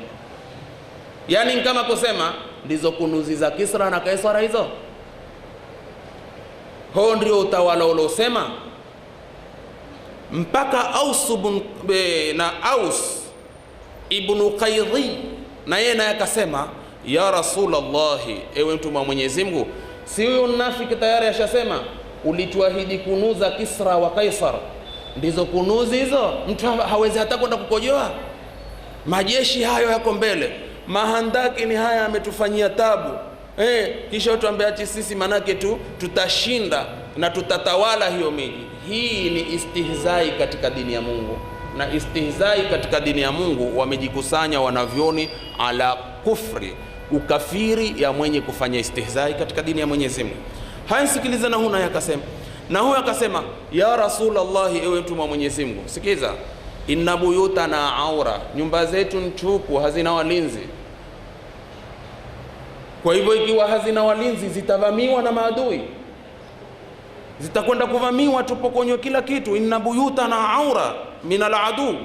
Yani kama kusema ndizo kunuzi za Kisra na Kaisara hizo, huo ndio utawala uliosema. Mpaka Aus ibn Qaidhi na yeye naye akasema, ya Rasulallahi, ewe mtume wa Mwenyezi Mungu, si huyo mnafiki tayari ashasema ulituahidi kunuza Kisra wa Kaisar, ndizo kunuzi hizo, mtu hawezi hata kwenda kukojoa. Majeshi hayo yako mbele, mahandaki ni haya ametufanyia tabu, kisha tuambie ati sisi manake tutashinda na tutatawala hiyo miji. Hii ni istihzai katika dini ya Mungu, na istihzai katika dini ya Mungu wamejikusanya wanavyoni ala kufri, ukafiri ya mwenye kufanya istihzai katika dini ya Mwenyezi Mungu. Haya, sikiliza na huyu akasema, na huyu akasema, ya Rasulullah, ewe mtume wa Mwenyezi Mungu, sikiza, inna buyutana aura, nyumba zetu ntupu, hazina walinzi. Kwa hivyo ikiwa hazina walinzi zitavamiwa na maadui, zitakwenda kuvamiwa, tupokonywe kila kitu. Inna buyutana aura min al-adu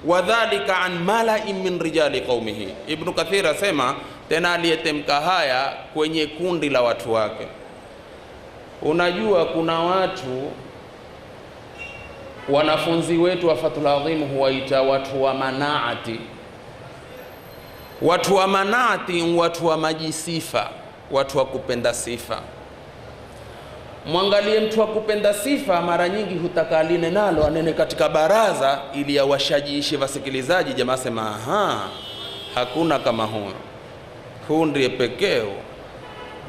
wa dhalika an mala'in min rijali qaumihi. Ibn Kathir asema tena, aliyetemka haya kwenye kundi la watu wake. Unajua kuna watu, wanafunzi wetu wa Fathul Adhim huwaita watu wa manaati. Watu wa manaati, watu wa majisifa, watu wa kupenda sifa. Mwangalie mtu wa kupenda sifa, mara nyingi hutaka aline nalo, anene katika baraza ili awashajiishe wasikilizaji. Jamaa sema, hakuna kama huyo, huyu ndiye pekee,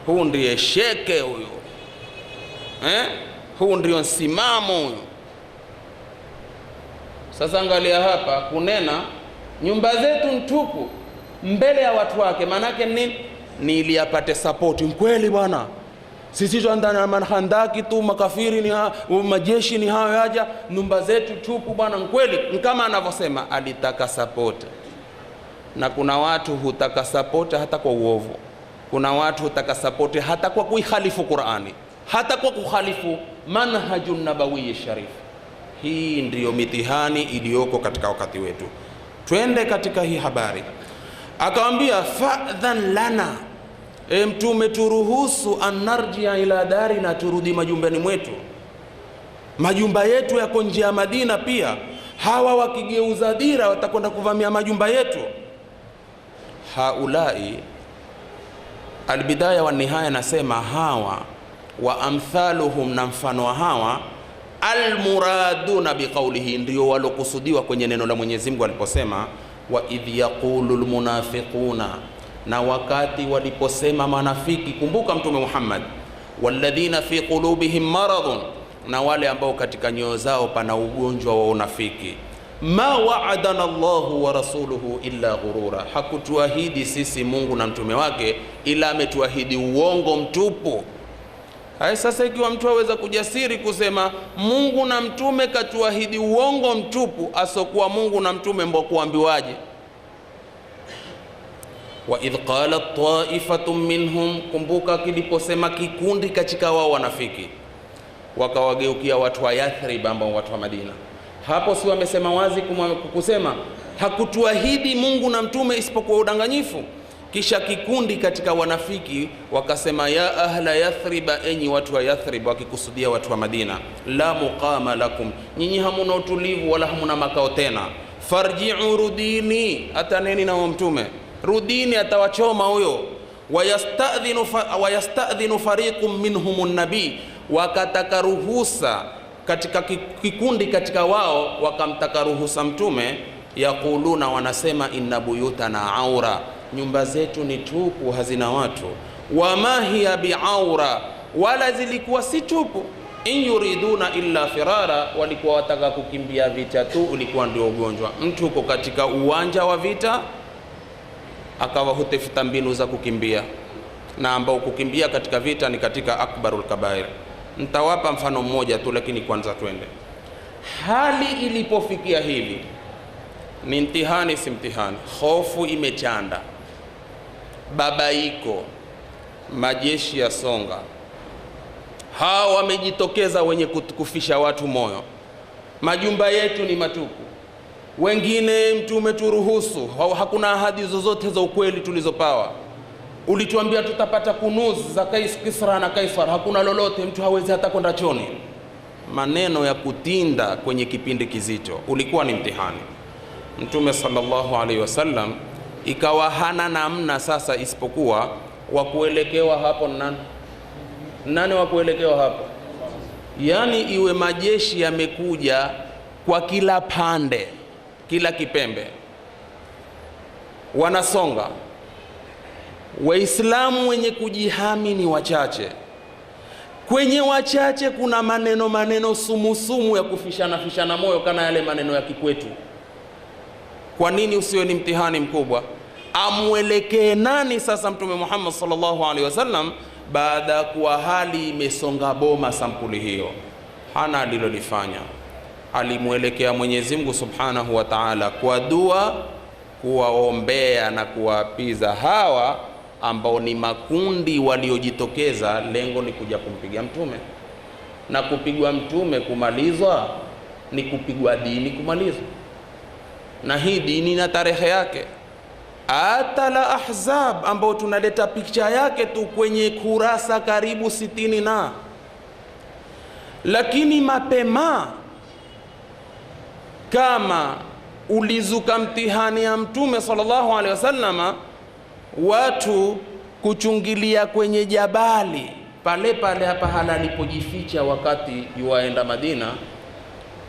huyu ndiye sheke huyo, huyu ndio msimamo huyo. Sasa angalia hapa, kunena nyumba zetu ntupu mbele ya watu wake, manake nini? Ni ili apate support. Mkweli bwana, sisi tuandana mahandaki tu, makafiri ni majeshi ni hayo yaja, nyumba zetu tupu bwana. Mkweli kama anavyosema, alitaka support. Na kuna watu hutaka support hata kwa uovu, kuna watu hutaka support hata kwa kuikhalifu Qur'ani, hata kwa kukhalifu manhajun nabawi sharif. Hii ndiyo mitihani iliyoko katika wakati wetu. Twende katika hii habari. Akawambia fa'dhan lana, Mtume turuhusu an narjia ila darina, turudi majumbani mwetu. Majumba yetu yako nje ya Madina pia, hawa wakigeuza dira watakwenda kuvamia majumba yetu. Haulai Albidaya wa Nihaya nasema hawa wa amthaluhum, na mfano wa hawa, almuraduna biqaulihi, ndio walokusudiwa kwenye neno la Mwenyezi Mungu aliposema wa idh yaqulu almunafiquna, na wakati waliposema manafiki. Kumbuka Mtume Muhammad, walladhina fi qulubihim maradun, na wale ambao katika nyoyo zao pana ugonjwa wa unafiki. Ma wa'adana Allahu wa rasuluhu illa ghurura, hakutuahidi sisi Mungu na mtume wake ila ametuahidi uongo mtupu. Hai, sasa ikiwa mtu aweza kujasiri kusema Mungu na mtume katuahidi uongo mtupu, asokuwa Mungu na mtume mbo kuambiwaje? Wa idh qala ta'ifatun minhum, kumbuka kiliposema kikundi katika wao wanafiki, wakawageukia watu wa Yathrib ambao watu wa Madina. Hapo si wamesema wazi kusema hakutuahidi Mungu na mtume isipokuwa udanganyifu. Kisha kikundi katika wanafiki wakasema ya ahla Yathriba, enyi watu wa Yathrib, wakikusudia watu wa Madina, la muqama lakum, nyinyi hamuna utulivu wala hamuna makao tena. Farji'u, rudini, ataneni na mtume, rudini, atawachoma huyo. Wayastadhinu fariqun minhumun nabi, wakataka ruhusa katika kikundi katika wao wakamtaka ruhusa mtume. Yaquluna, wanasema inna buyutana aura, nyumba zetu ni tupu, hazina watu. Wama hiya biaura, wala zilikuwa si tupu. In yuriduna illa firara, walikuwa wataka kukimbia vita tu, ulikuwa ndio ugonjwa. Mtu uko katika uwanja wa vita akawa hutafuta mbinu za kukimbia, na ambao kukimbia katika vita ni katika akbarul kabair. Nitawapa mfano mmoja tu, lakini kwanza twende. Hali ilipofikia hivi, ni mtihani si mtihani, hofu imechanda, babaiko, majeshi ya songa, hawa wamejitokeza wenye kufisha watu moyo. Majumba yetu ni matupu, wengine mtume turuhusu, hakuna ahadi zozote za ukweli tulizopawa. Ulituambia tutapata kunuzi za Kisra na Kaisar, hakuna lolote, mtu hawezi hata kwenda choni. Maneno ya kutinda kwenye kipindi kizito, ulikuwa ni mtihani. Mtume sallallahu alaihi wasallam ikawa hana namna sasa isipokuwa wa kuelekewa hapo. Nani wa kuelekewa hapo? Yani iwe majeshi yamekuja kwa kila pande, kila kipembe, wanasonga. Waislamu wenye kujihami ni wachache. Kwenye wachache kuna maneno sumu ya kufishana moyo, kana yale maneno ya kikwetu. Kwa nini usiwe ni mtihani mkubwa? Amwelekee nani sasa Mtume Muhammad sallallahu alaihi wasallam baada ya kuwa hali imesonga boma sampuli hiyo? Hana alilolifanya, alimwelekea Mwenyezi Mungu subhanahu wa ta'ala kwa dua, kuwaombea na kuwapiza hawa ambao ni makundi waliojitokeza. Lengo ni kuja kumpiga mtume, na kupigwa mtume kumalizwa ni kupigwa dini kumalizwa, na hii dini na tarehe yake. Hata la Ahzab ambao tunaleta picha yake tu kwenye kurasa karibu 60 na, lakini mapema kama ulizuka mtihani ya mtume sallallahu alaihi wasallama, watu kuchungilia kwenye jabali pale hapa hala alipojificha wakati yuaenda Madina,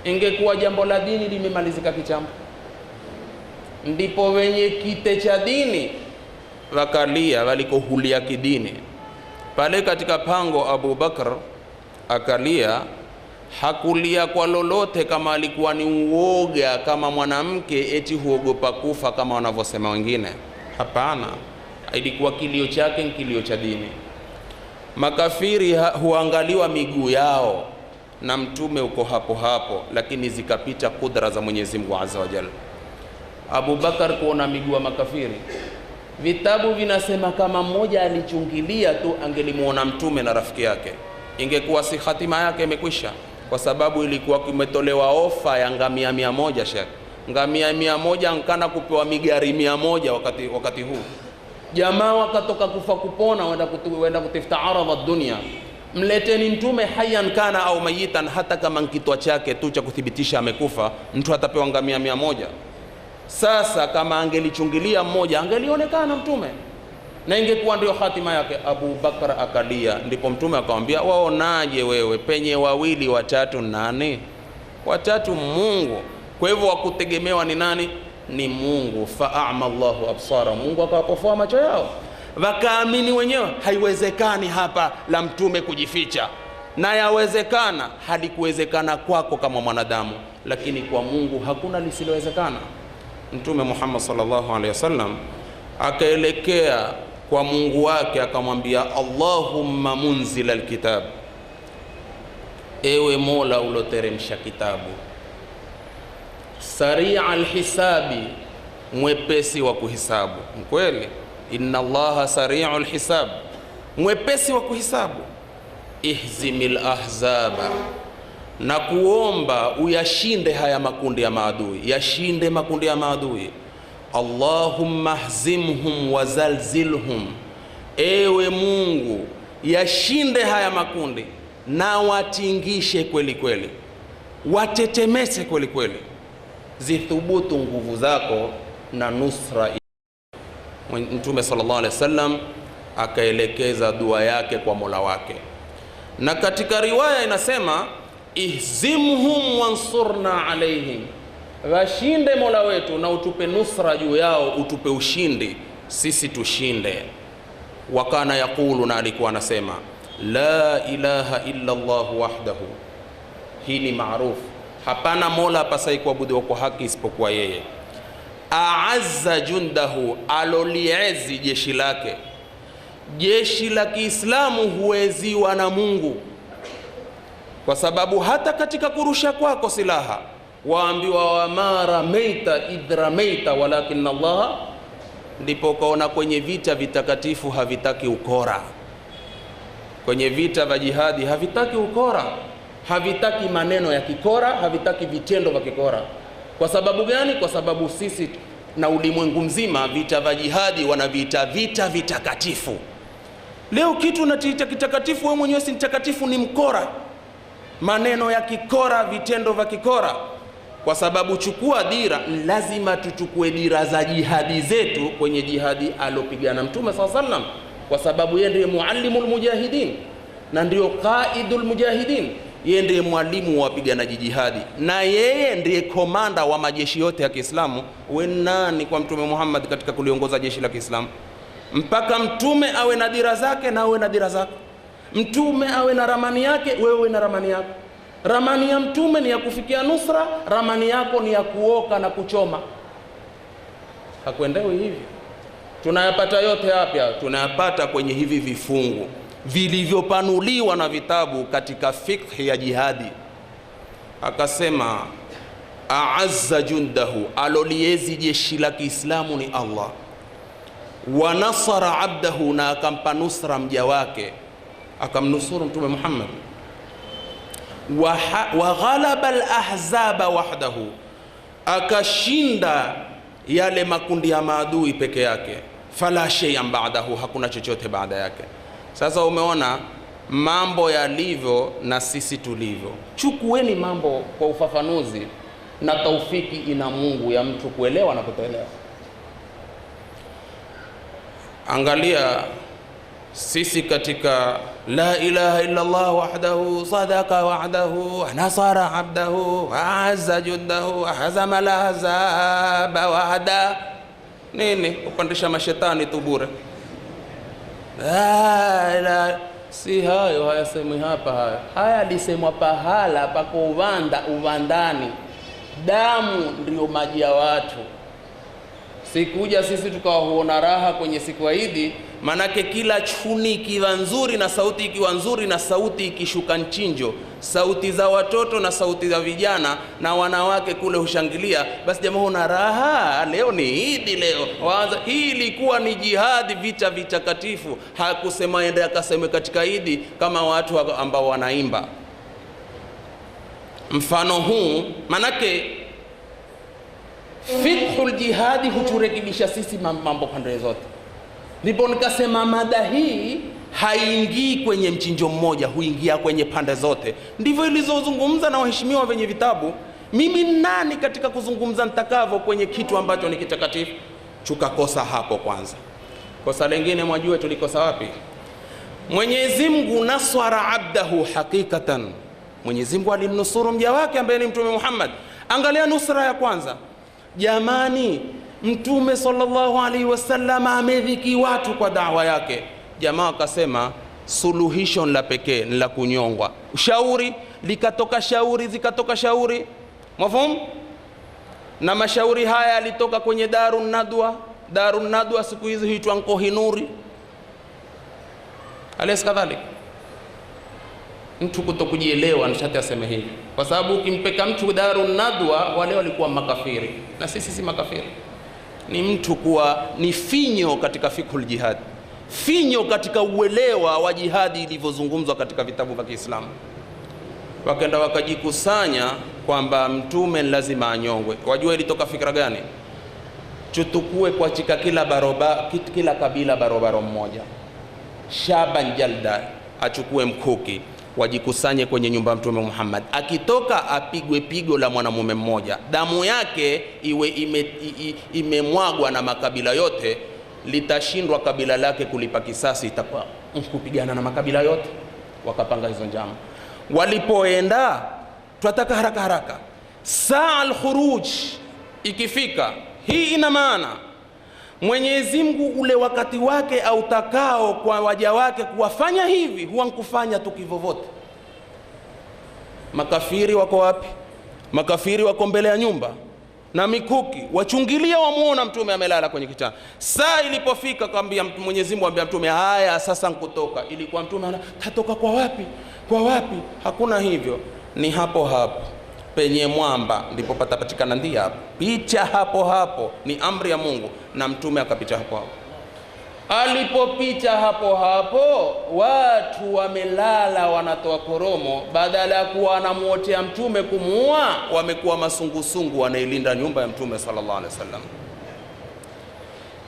ingekuwa jambo la dini limemalizika kitambo. Ndipo wenye kite cha dini wakalia, walikohulia kidini pale katika pango. Abu Bakr akalia, hakulia kwa lolote kama alikuwa ni uoga kama mwanamke eti huogopa kufa kama wanavyosema wengine. Hapana, ilikuwa kilio chake ni kilio cha dini. Makafiri huangaliwa miguu yao na mtume uko hapo, lakini zikapita kudra za Mwenyezi Mungu azza wa jalla. Abu Bakar kuona miguu ya makafiri, vitabu vinasema kama mmoja alichungilia tu angelimuona mtume na rafiki yake. ingekuwa si hatima yake imekwisha, kwa sababu ilikuwa kumetolewa ofa ya ngamia 100. Sheikh, ngamia 100 nkana kupewa migari 100 wakati huu. Jamaa wakatoka kufa kupona, wenda kutafuta aradha dunia. Mleteni mtume hayyan kana au mayitan, hata kama nkitwa chake tu cha kuthibitisha amekufa, mtu atapewa ngamia 100. Sasa kama angelichungilia mmoja angelionekana mtume na ingekuwa ndio hatima yake. Abu Bakar akalia, ndipo mtume akamwambia, waonaje wewe, penye wawili watatu nani? Watatu Mungu. Kwa hivyo wakutegemewa ni nani? Ni Mungu. Fa'ama Allahu absara, Mungu akawapofoa macho yao, wakaamini wenyewe. Haiwezekani hapa la mtume kujificha, na yawezekana. Halikuwezekana kwako kama mwanadamu, lakini kwa Mungu hakuna lisilowezekana. Mtume Muhammad sallallahu alaihi wasallam akaelekea kwa Mungu wake akamwambia, Allahumma munzila alkitab, ewe Mola uloteremsha kitabu, sari'a alhisabi, mwepesi wa kuhisabu. Mkweli, inna Allaha sari'u alhisab, mwepesi wa kuhisabu. Ihzimil ahzaba, na kuomba uyashinde haya makundi ya maadui, yashinde makundi ya maadui. Allahumma hzimhum wazalzilhum, ewe Mungu yashinde haya makundi na watingishe kweli kweli, watetemese kweli kweli, zithubutu nguvu zako na nusra. Mtume sallallahu alaihi wasallam akaelekeza dua yake kwa Mola wake, na katika riwaya inasema, ihzimhum wansurna alaihim, washinde Mola wetu na utupe nusra juu yao, utupe ushindi, sisi tushinde. Wakana yakulu, na alikuwa anasema, la ilaha illa Allah wahdahu, hii ni maarufu, hapana Mola pasai kuabudiwa kwa haki isipokuwa yeye. Aazza jundahu, aloliezi jeshi lake. Jeshi la Kiislamu huweziwa na Mungu, kwa sababu hata katika kurusha kwako silaha waambiwa, wama ramaita idh ramaita walakin Allah. Ndipo kaona kwenye vita vitakatifu havitaki ukora, kwenye vita vya jihadi havitaki ukora, havitaki maneno ya kikora, havitaki vitendo vya kikora. Kwa sababu gani? Kwa sababu sisi na ulimwengu mzima vita vya jihadi wanaviita vita vitakatifu. Leo kitu unakiita kitakatifu, wewe mwenyewe si mtakatifu, ni mkora, maneno ya kikora, vitendo vya kikora. Kwa sababu chukua dira, lazima tuchukue dira za jihadi zetu kwenye jihadi alopigana Mtume sallallahu alaihi wasallam, kwa sababu yeye ndiye muallimul mujahidin na ndio qaidul mujahidin. Yeye ndiye mwalimu wa wapiganaji jihadi, na yeye ndiye komanda wa majeshi yote ya Kiislamu. Wewe nani kwa Mtume Muhammad katika kuliongoza jeshi la Kiislamu? Mpaka mtume awe na dira zake na awe na dira zako. Mtume awe na ramani yake, wewe na ramani yako. Ramani ya mtume ni ya kufikia nusra, ramani yako ni ya kuoka na kuchoma. Hakuendewi hivi. Tunayapata yote hapa, tunayapata kwenye hivi vifungu vilivyopanuliwa na vitabu katika fiqh ya jihadi. Akasema, aazza jundahu, aloliezi jeshi la Kiislamu ni Allah. Wa nasara abdahu, na akampa nusra mja wake, akamnusuru Mtume Muhammad. Wa ghalaba al-ahzaba wahdahu, akashinda yale makundi ya maadui peke yake. Fala shay'an ba'dahu, hakuna chochote baada yake. Sasa umeona mambo yalivyo na sisi tulivyo. Chukueni mambo kwa ufafanuzi, na taufiki ina Mungu ya mtu kuelewa na kutoelewa. Angalia sisi katika la ilaha illa Allah wahdahu sadaqa wa'dahu nasara abdahu azza jundahu hazama al-ahzaba wahda, nini kupandisha mashetani tu bure. Si hayo hayasemwi hapa, haya alisemwa pahala pako uvandani. Damu ndio maji ya watu. Sikuja sisi tukawaona raha kwenye siku ya Idi, manake kila chuni ikiwa nzuri na sauti ikiwa nzuri na sauti ikishuka nchinjo, sauti za watoto na sauti za vijana na wanawake kule hushangilia, basi jamaa una raha, leo ni Idi leo. Hii ilikuwa ni jihadi, vita vitakatifu. Hakusema ende akaseme katika Idi kama watu ambao wanaimba. Mfano huu manake fiqhul jihadi huturekebisha sisi mambo pande zote. Ndipo nikasema mada hii haingii kwenye mchinjo mmoja, huingia kwenye pande zote. Ndivyo ilizozungumza na waheshimiwa wenye vitabu. Mimi nani katika kuzungumza nitakavyo kwenye kitu ambacho ni kitakatifu? Tukakosa hapo kwanza. Kosa lingine mwajue tulikosa wapi? Mwenyezi Mungu naswara abdahu hakikatan. Mwenyezi Mungu alinusuru mja wake ambaye ni Mtume Muhammad. Angalia nusra ya kwanza. Jamani, Mtume sallallahu alaihi wasallam amedhiki watu kwa da'wa yake. Jamaa akasema suluhisho la pekee ni la kunyongwa. Shauri likatoka shauri, zikatoka shauri. Mwafahamu? Na mashauri haya yalitoka kwenye Darun Nadwa. Darun Nadwa siku hizi huitwa Nkohinuri. Alaysa kadhalika? Mtu kutokujielewa nishati aseme hivi, kwa sababu ukimpeka mtu Darun Nadwa, wale walikuwa makafiri na sisi si makafiri. Ni mtu kuwa ni finyo katika fiqhul jihad, finyo katika uelewa wa jihadi ilivyozungumzwa katika vitabu vya Kiislamu. Wakaenda wakajikusanya kwamba mtume lazima anyongwe. Wajua ilitoka fikra gani? Chutukue kwa chika kila kabila barobaro mmoja, Shaban Jalda achukue mkuki, wajikusanye kwenye nyumba ya Mtume Muhammad. Akitoka apigwe pigo la mwanamume mmoja, damu yake iwe imemwagwa na makabila yote, litashindwa kabila lake kulipa kisasi, itakuwa kupigana na makabila yote. Wakapanga hizo njama. Walipoenda tunataka haraka haraka, saa al-khuruj ikifika, hii ina maana Mwenyezi Mungu ule wakati wake au takao kwa waja wake kuwafanya hivi, huwa nkufanya tukivovote. Makafiri wako wapi? Makafiri wako mbele ya nyumba na mikuki, wachungilia wamuona mtume amelala kwenye kitanda. Saa ilipofika kwambia Mwenyezi Mungu ambia mtume, haya sasa nkutoka. Ilikuwa mtume tatoka kwa wapi? Kwa wapi? Hakuna hivyo. Ni hapo hapo penye mwamba ndipo patapatikana ndia hapo. Picha hapo hapo, ni amri ya Mungu, na mtume akapita hapo hapo. Alipopita hapo hapo, watu wamelala wanatoa koromo, badala ya kuwa wanamuotea mtume kumuua, wamekuwa masungusungu wanailinda nyumba ya mtume sallallahu alaihi wasallam.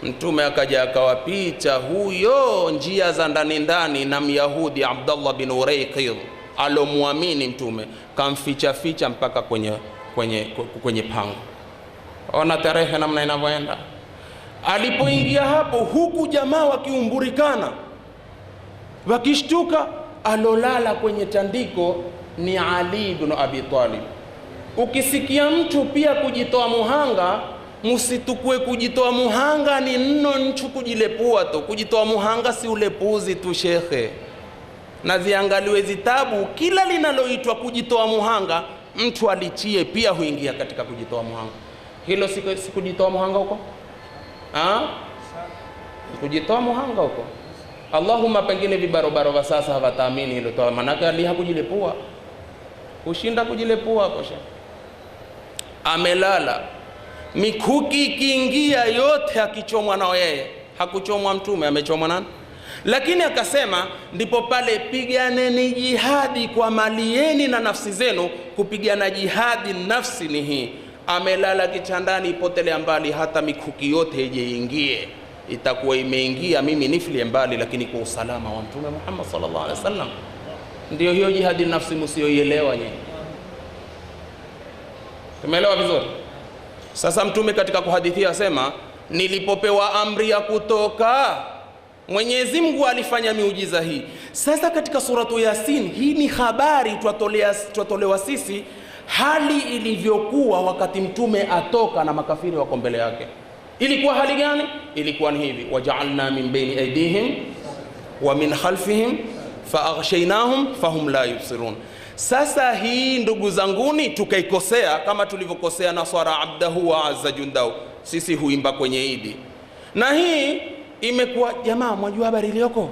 Mtume akaja akawapita huyo njia za ndani ndani, na Myahudi Abdullah bin Urayqid alomwamini mtume kamficha ficha mpaka kwenye pango. Ona tarehe namna inavyoenda. Alipoingia hapo, huku jamaa wakiumburikana wakishtuka, alolala kwenye tandiko ni Ali ibn Abi Talib. Ukisikia mtu pia kujitoa muhanga, msitukue kujitoa muhanga ni nno nchu kujilepua tu. Kujitoa muhanga si ulepuzi tu shekhe, na ziangaliwe zitabu, kila linaloitwa kujitoa muhanga mtu alichie pia huingia katika kujitoa muhanga. Hilo si kujitoa muhanga huko? Kujitoa muhanga huko. Allahumma pengine vibarobaro wa sasa hawataamini hilo toa, manake Ali hakujilepua, kushinda kujilepua kosha. Amelala, mikuki ikiingia yote akichomwa na yeye, hakuchomwa mtume, amechomwa nani? Lakini akasema ndipo pale piganeni jihadi kwa mali yenu na nafsi zenu. Kupigana jihadi nafsi ni hii. Amelala kitandani, ipotelea mbali, hata mikuki yote ije itakuwa imeingia, mimi niflie mbali, lakini kwa usalama wa Mtume Muhammad sallallahu alaihi wasallam. Ndio hiyo jihadi nafsi msioielewa nyinyi. Tumeelewa vizuri? Sasa mtume katika kuhadithia asema, nilipopewa amri ya kutoka, Mwenyezi Mungu alifanya miujiza hii. Sasa katika suratu Yasin, hii ni habari twatolewa sisi hali ilivyokuwa wakati mtume atoka na makafiri wako mbele yake. Ilikuwa hali gani? Ilikuwa ni hivi, waja'alna min baini aydihim wa min khalfihim faaghshaynahum fahum la yubsirun. Sasa hii ndugu zanguni tukaikosea kama tulivyokosea nasara abdahu wa azza jundahu. Sisi huimba kwenye Idi, na hii imekuwa jamaa, mwajua habari iliyoko,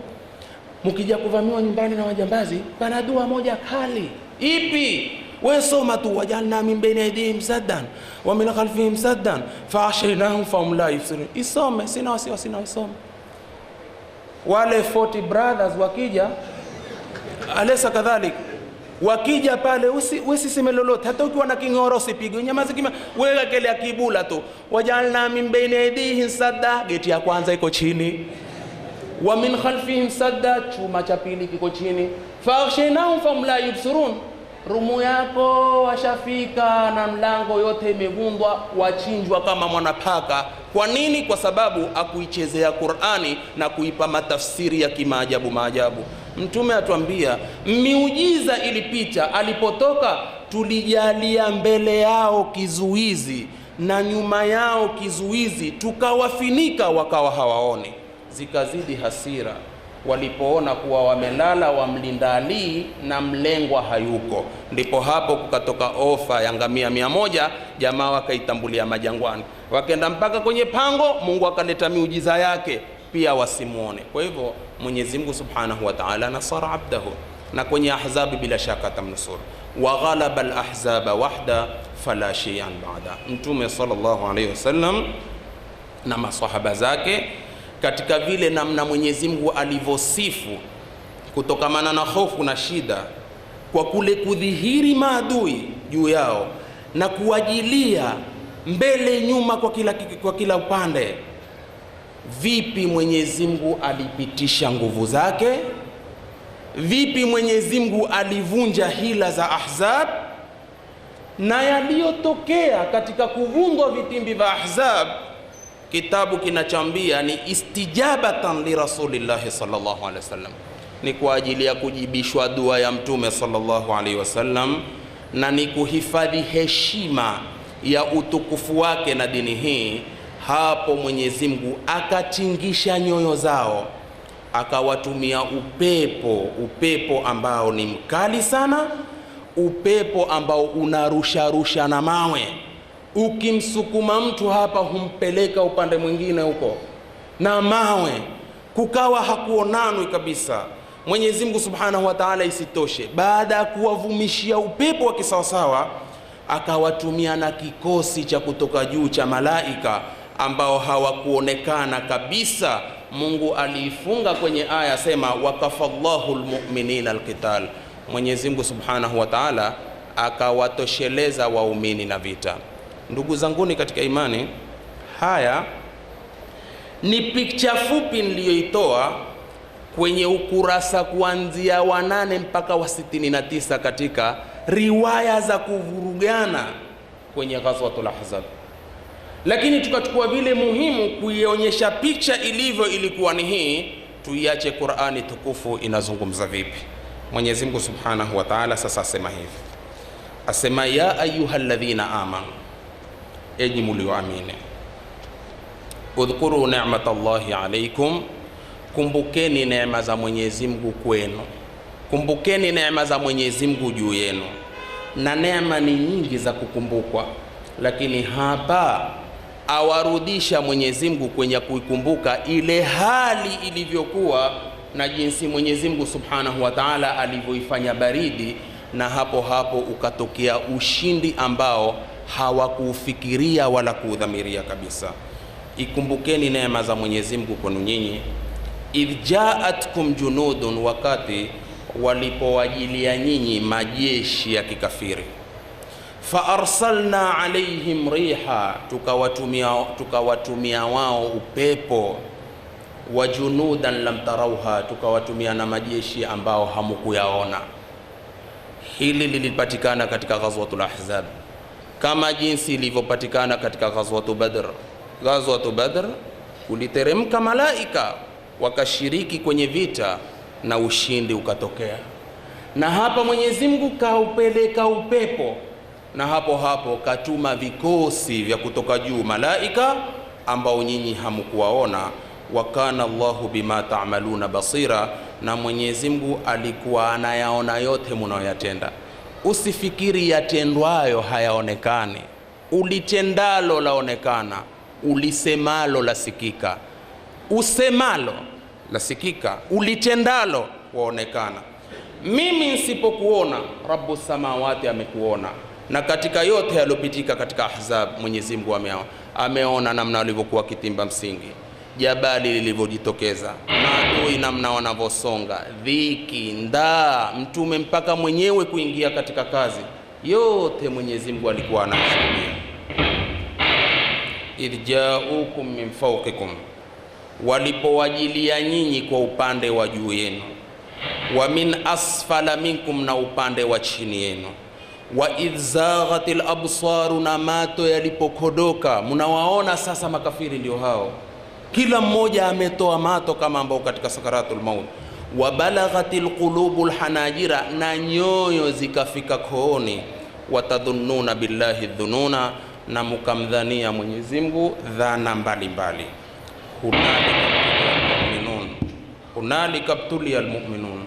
mkija kuvamiwa nyumbani na wajambazi, pana dua moja kali Ipi? Wewe soma tu, wajalna min baini aydihim saddan wa min khalfihim saddan fa'ashaynahum fahum la yubsirun. Isome, sina wasiwasi na isome. Wale 40 brothers wakija, alesa kadhalik, wakija pale usiseme lolote, hata ukiwa na kingoro usipige, nyamaza kimya, wewe kile akibula tu. Wajalna min baini aydihim sadda, geti ya kwanza iko chini, wa min khalfihim sadda, chuma cha pili kiko chini, fa'ashaynahum fahum la yubsirun. Rumu yako washafika na mlango yote imevundwa, wachinjwa kama mwanapaka. Kwa nini? Kwa sababu akuichezea Qur'ani na kuipa matafsiri ya kimaajabu maajabu. Mtume atuambia miujiza ilipita, alipotoka tulijalia mbele yao kizuizi na nyuma yao kizuizi, tukawafinika wakawa hawaoni. Zikazidi hasira walipoona kuwa wamelala wamlinda Ali na mlengwa hayuko. Ndipo hapo kukatoka ofa ya ngamia 100, jamaa wakaitambulia majangwani, wakaenda mpaka kwenye pango. Mungu akaleta miujiza yake pia wasimuone. Kwa hivyo Mwenyezi Mungu Subhanahu wa Ta'ala nasara abdahu, na kwenye ahzabi bila shaka tamnusur. Wa ghalaba al-ahzaba wahda fala shay'an ba'da. Mtume sallallahu alayhi wasallam na maswahaba zake katika vile namna Mwenyezi Mungu alivyosifu kutokamana na hofu na shida, kwa kule kudhihiri maadui juu yao na kuwajilia mbele nyuma kwa kila upande. Vipi Mwenyezi Mungu alipitisha nguvu zake? Vipi Mwenyezi Mungu alivunja hila za Ahzab? Na yaliyotokea katika kuvundwa vitimbi vya Ahzab, kitabu kinachambia ni istijabatan li Rasulillahi sallallahu alaihi wasallam, ni kwa ajili ya kujibishwa dua ya Mtume sallallahu alaihi wasallam, na ni kuhifadhi heshima ya utukufu wake na dini hii. Hapo Mwenyezi Mungu akatingisha nyoyo zao, akawatumia upepo ambao ni mkali sana, upepo ambao unarusha na mawe. Ukimsukuma mtu hapa humpeleka upande mwingine huko na mawe, kukawa hakuonanwi kabisa. Mwenyezi Mungu Subhanahu wa Ta'ala, isitoshe, baada ya kuwavumishia upepo wa kisawasawa, akawatumia na kikosi cha kutoka juu cha malaika ambao hawakuonekana kabisa. Mungu aliifunga kwenye aya sema wakafallahu almu'minina alqital. Mwenyezi Mungu Subhanahu wa Ta'ala akawatosheleza waumini na vita. Ndugu zanguni katika imani, haya ni picha fupi niliyoitoa kwenye ukurasa kuanzia wa 8 mpaka wa 69 katika riwaya za kuvurugana kwenye Ghazwatul Ahzab, lakini tukachukua vile muhimu kuionyesha picha ilivyo. Ilikuwa ni hii, tuiache Qur'ani tukufu inazungumza vipi. Mwenyezi Mungu Subhanahu wa Ta'ala sasa asema hivi, asema ya ayyuhalladhina amanu, enyi mlioamini, udhkuru ni'matallahi alaykum, kumbukeni neema za Mwenyezi Mungu kwenu, kumbukeni neema za Mwenyezi Mungu juu yenu. Na neema ni nyingi za kukumbukwa, lakini hapa awarudisha Mwenyezi Mungu kwenye kuikumbuka ile hali ilivyokuwa na jinsi Mwenyezi Mungu Subhanahu wa Ta'ala alivyoifanya baridi, na hapo ukatokea ushindi ambao hawakufikiria wala kuudhamiria kabisa. Ikumbukeni neema za Mwenyezi Mungu kwenu nyinyi, idh ja'atkum junudun, wakati walipowajilia nyinyi majeshi ya kikafiri, fa arsalna alaihim riha, tukawatumia wao upepo, wa junudan lam tarauha, tukawatumia na majeshi ambao hamukuyaona. Hili lilipatikana katika Ghazwatul Ahzab kama jinsi ilivyopatikana katika Ghazwatul Badr. Ghazwatul Badr kuliteremka malaika wakashiriki kwenye vita na ushindi ukatokea, na hapa Mwenyezi Mungu kaupeleka upepo, na hapo katuma vikosi vya kutoka juu malaika ambao nyinyi hamkuwaona. Wa kana Allahu bima ta'maluna basira, na Mwenyezi Mungu alikuwa anayaona yote mnayoyatenda. Usifikiri yatendwayo hayaonekani, ulitendalo laonekana, ulisemalo lasikika. Usemalo lasikika, ulitendalo waonekana. mimi nisipokuona Rabbus samawati amekuona. Na katika yote yaliyopitika katika Ahzab, Mwenyezi Mungu ameona namna walivyokuwa kitimba msingi, jabali lilivyojitokeza, maadui namna wanavyosonga, dhiki, ndaa, mtume mpaka mwenyewe kuingia katika kazi, yote Mwenyezi Mungu alikuwa anashuhudia. Idh ja'ukum min fawqikum, walipowajilia nyinyi kwa upande wa juu yenu, wa min asfala minkum, na upande wa chini yenu, wa idh zaghatil absaru, na mato yalipokodoka. Mnawaona sasa makafiri ndio hao, kila mmoja ametoa mato kama ambao katika sakaratul maut. Wa balaghatil qulubul hanajira, na nyoyo zikafika kooni. Watadhunnuna billahi dhununa, na mukamdhania Mwenyezi Mungu dhana mbalimbali. Hunalika btuliyal mu'minun,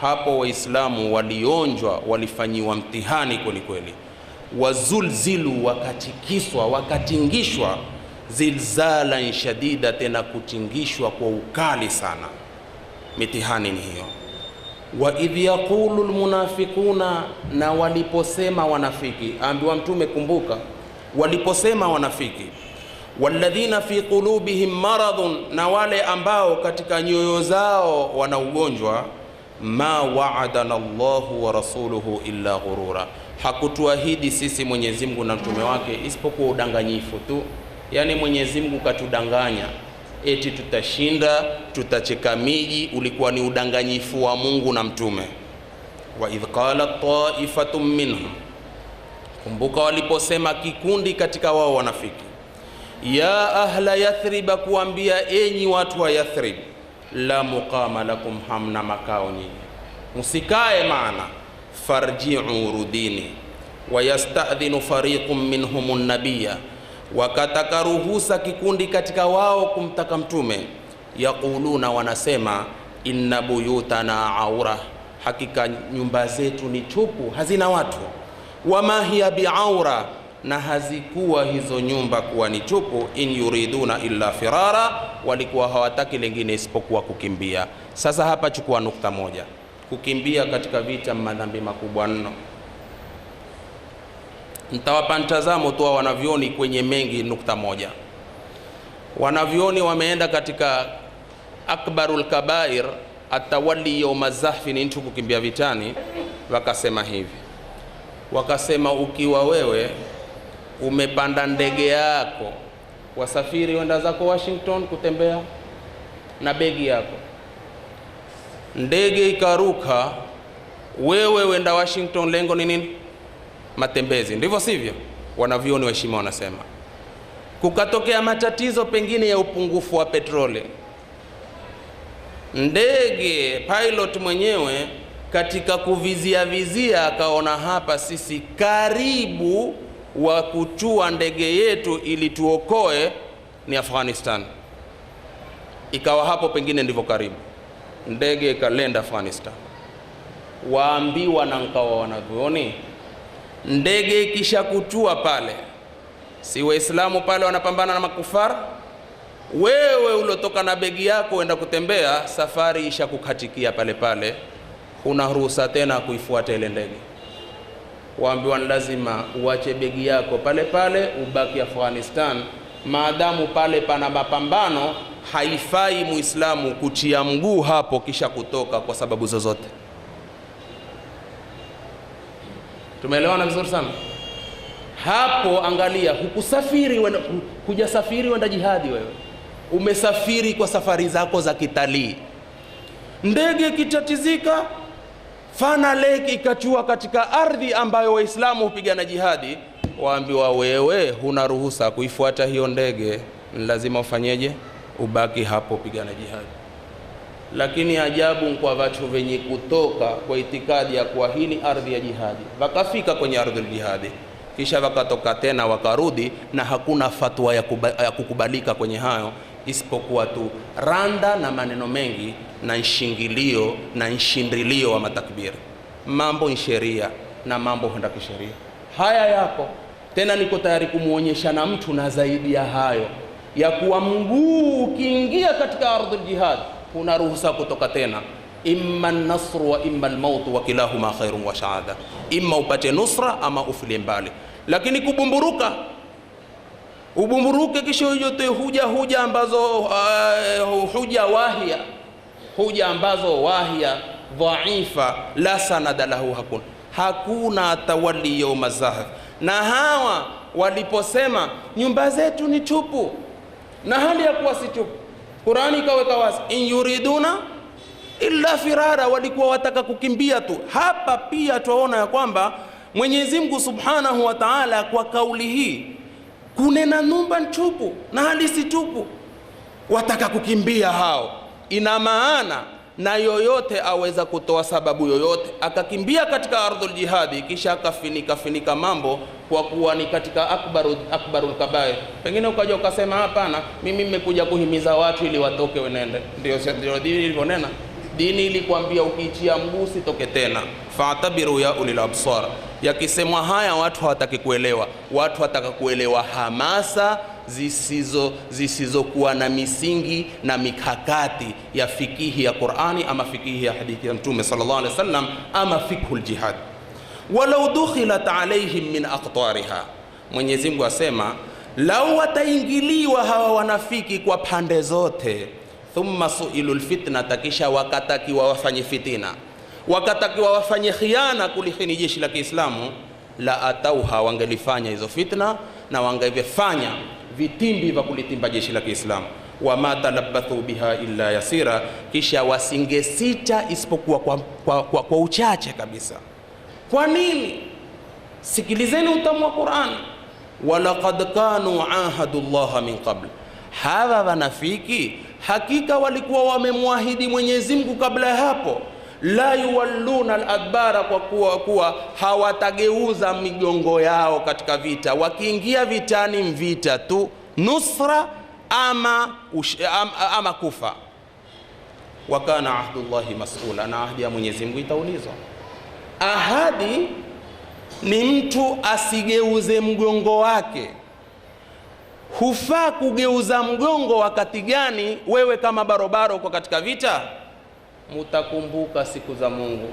hapo Waislamu walionjwa, walifanyiwa mtihani kweli kweli. Wazulzilu, wakatikiswa, wakatingishwa, zilzalan shadida, tena kutingishwa kwa ukali sana. Mitihani ni hiyo. Wa idh yaqulu almunafiquna, na waliposema wanafiki, ambiwa mtume kumbuka waliposema wanafiki, walladhina fi qulubihim maradun, na wale ambao katika nyoyo zao wana ugonjwa, ma wa'adana Allahu wa rasuluhu illa ghurura, hakutuahidi sisi Mwenyezi Mungu na mtume wake isipokuwa udanganyifu tu. Yani Mwenyezi Mungu katudanganya eti tutashinda, tutacheka miji, ulikuwa ni udanganyifu wa Mungu na mtume. Wa idh qala ta'ifatun minhum, kumbuka waliposema kikundi katika wao wanafiki, ya ahla Yathrib, kuambia enyi watu wa Yathrib, la muqama lakum, hamna makao nyinyi, musikae maana. Farji'u, rudini. Wayasta'dhinu fariqun minhumun nabiyya, wakataka ruhusa kikundi katika wao kumtaka mtume. Yaquluna, wanasema, inna buyutana aura, hakika nyumba zetu ni chupu, hazina watu. Wama hiya biaura, na hazikuwa hizo nyumba kuwa ni chupu. In yuriduna illa firara, walikuwa hawataki lingine isipokuwa kukimbia. Sasa hapa chukua nukta moja. Kukimbia katika vita madhambi makubwa mno. Nitawapa mtazamo tu wa wanavyoni kwenye mengi, nukta moja. Wanavyoni wameenda katika akbarul kabair, atawali yawma zahfi, ni mtu kukimbia vitani. Wakasema hivi, wakasema ukiwa wewe umepanda ndege yako, wasafiri wenda zako Washington kutembea na begi yako, ndege ikaruka, wewe wenda Washington, lengo ni nini? Matembezi, ndivyo sivyo? Wanavyoni waheshima wanasema kukatokea matatizo pengine ya upungufu wa petroli, ndege pilot mwenyewe katika kuvizia vizia akaona hapa sisi karibu wa kutua ndege yetu ili tuokoe ni Afghanistan. Ikawa hapo pengine ndivyo karibu, ndege ikalenda Afghanistan. Waambiwa na nkawa wanavyoni, ndege ikisha kutua pale, si Waislamu pale wanapambana na makufara, wewe ulotoka na begi yako uenda kutembea, safari isha kukatikia pale pale, huna ruhusa tena kuifuata ile ndege. Waambiwa lazima uache begi yako pale pale, ubaki Afghanistan, maadamu pale pana mapambano. Haifai Muislamu kutia mguu hapo kisha kutoka kwa sababu zozote. Tumeelewana vizuri sana hapo? Angalia, hukusafiri hujasafiri wenda jihadi, wewe umesafiri kwa safari zako za kitalii. Ndege ikitatizika, Fana Lake ikachua katika ardhi ambayo Waislamu hupigana jihadi, waambiwa wewe huna ruhusa kuifuata hiyo ndege, lazima ufanyeje? Ubaki hapo pigana jihadi. Lakini ajabu kwa watu wenye kutoka kwa itikadi ya kuwa hii ni ardhi ya jihadi, wakafika kwenye ardhi ya jihadi, kisha wakatoka tena wakarudi, na hakuna fatwa ya kukubalika kwenye hayo isipokuwa tu randa na maneno mengi na nshingilio na nshindilio wa matakbiri. Mambo sheria na mambo huenda kisheria, haya yako tena. Niko tayari kumuonyesha na mtu na zaidi ya hayo, ya kuwa mguu ukiingia katika ardhi jihad huna ruhusa kutoka tena. imma an-nasr wa imma al-maut wa kilahuma khairun wa shahada, imma upate nusra ama ufile mbali. Lakini kubumburuka, ubumburuke kisha yote huja ambazo huja ambazo wahia dhaifa, la sanada lahu, hakuna tawali yawm az-zahf. Na hawa waliposema nyumba zetu ni tupu, na hali ya kuwa si tupu, Qur'ani ikaweka wazi, in yuriduna illa firara, walikuwa wataka kukimbia tu. Hapa pia tunaona ya kwamba Mwenyezi Mungu Subhanahu wa Ta'ala kwa kauli hii kunena nyumba tupu na hali si tupu, wataka kukimbia hao. Ina maana na yoyote aweza kutoa sababu yoyote akakimbia katika ardhul jihadi, kisha akafinika mambo kwa kuwa ni katika akbarul kabair. Pengine ukaja ukasema hapana, mimi nimekuja kuhimiza watu ili watoke wenende. Ndio dini ilivyonena. Dini ilikwambia ukiitia mguu toke tena. Fa'tabiru ya ulil absar. Yakisemwa haya watu hawataki kuelewa. Watu wataka kuelewa hamasa zisizokuwa na misingi na mikakati ya fikihi ya Qur'ani ama fikihi ya hadithi ya Mtume sallallahu alaihi wasallam ama fikhul jihad. Walau dukhilat alaihim min aqtariha, Mwenyezi Mungu asema lau wataingiliwa hawa wanafiki kwa pande zote, thumma suilul fitna, takisha wakatakiwa wafanye fitina, wakatakiwa wafanye khiana kulihini jeshi la Kiislamu, la atauha, wangelifanya hizo fitna na wangevifanya vitimbi vya kulitimba jeshi la Kiislamu. Wama talabathu biha illa yasira, kisha wasingesita isipokuwa kwa uchache kabisa. Kwa nini? Sikilizeni utamu wa Qur'an. Walaqad kanu ahadullaha min qabl, hawa wanafiki hakika walikuwa wamemwahidi Mwenyezi Mungu kabla ya hapo, la yuwalluna al-adbara, kwa kuwa hawatageuza migongo yao katika vita. Wakiingia vitani mvita tu, nusra ama kufa. Wakana ahdullahi mas'ula, na ahdi ya Mwenyezi Mungu itaulizwa. Ahadi ni mtu asigeuze mgongo wake. Hufaa kugeuza mgongo wakati gani? Wewe kama barobaro uko katika vita, mutakumbuka siku za Mungu.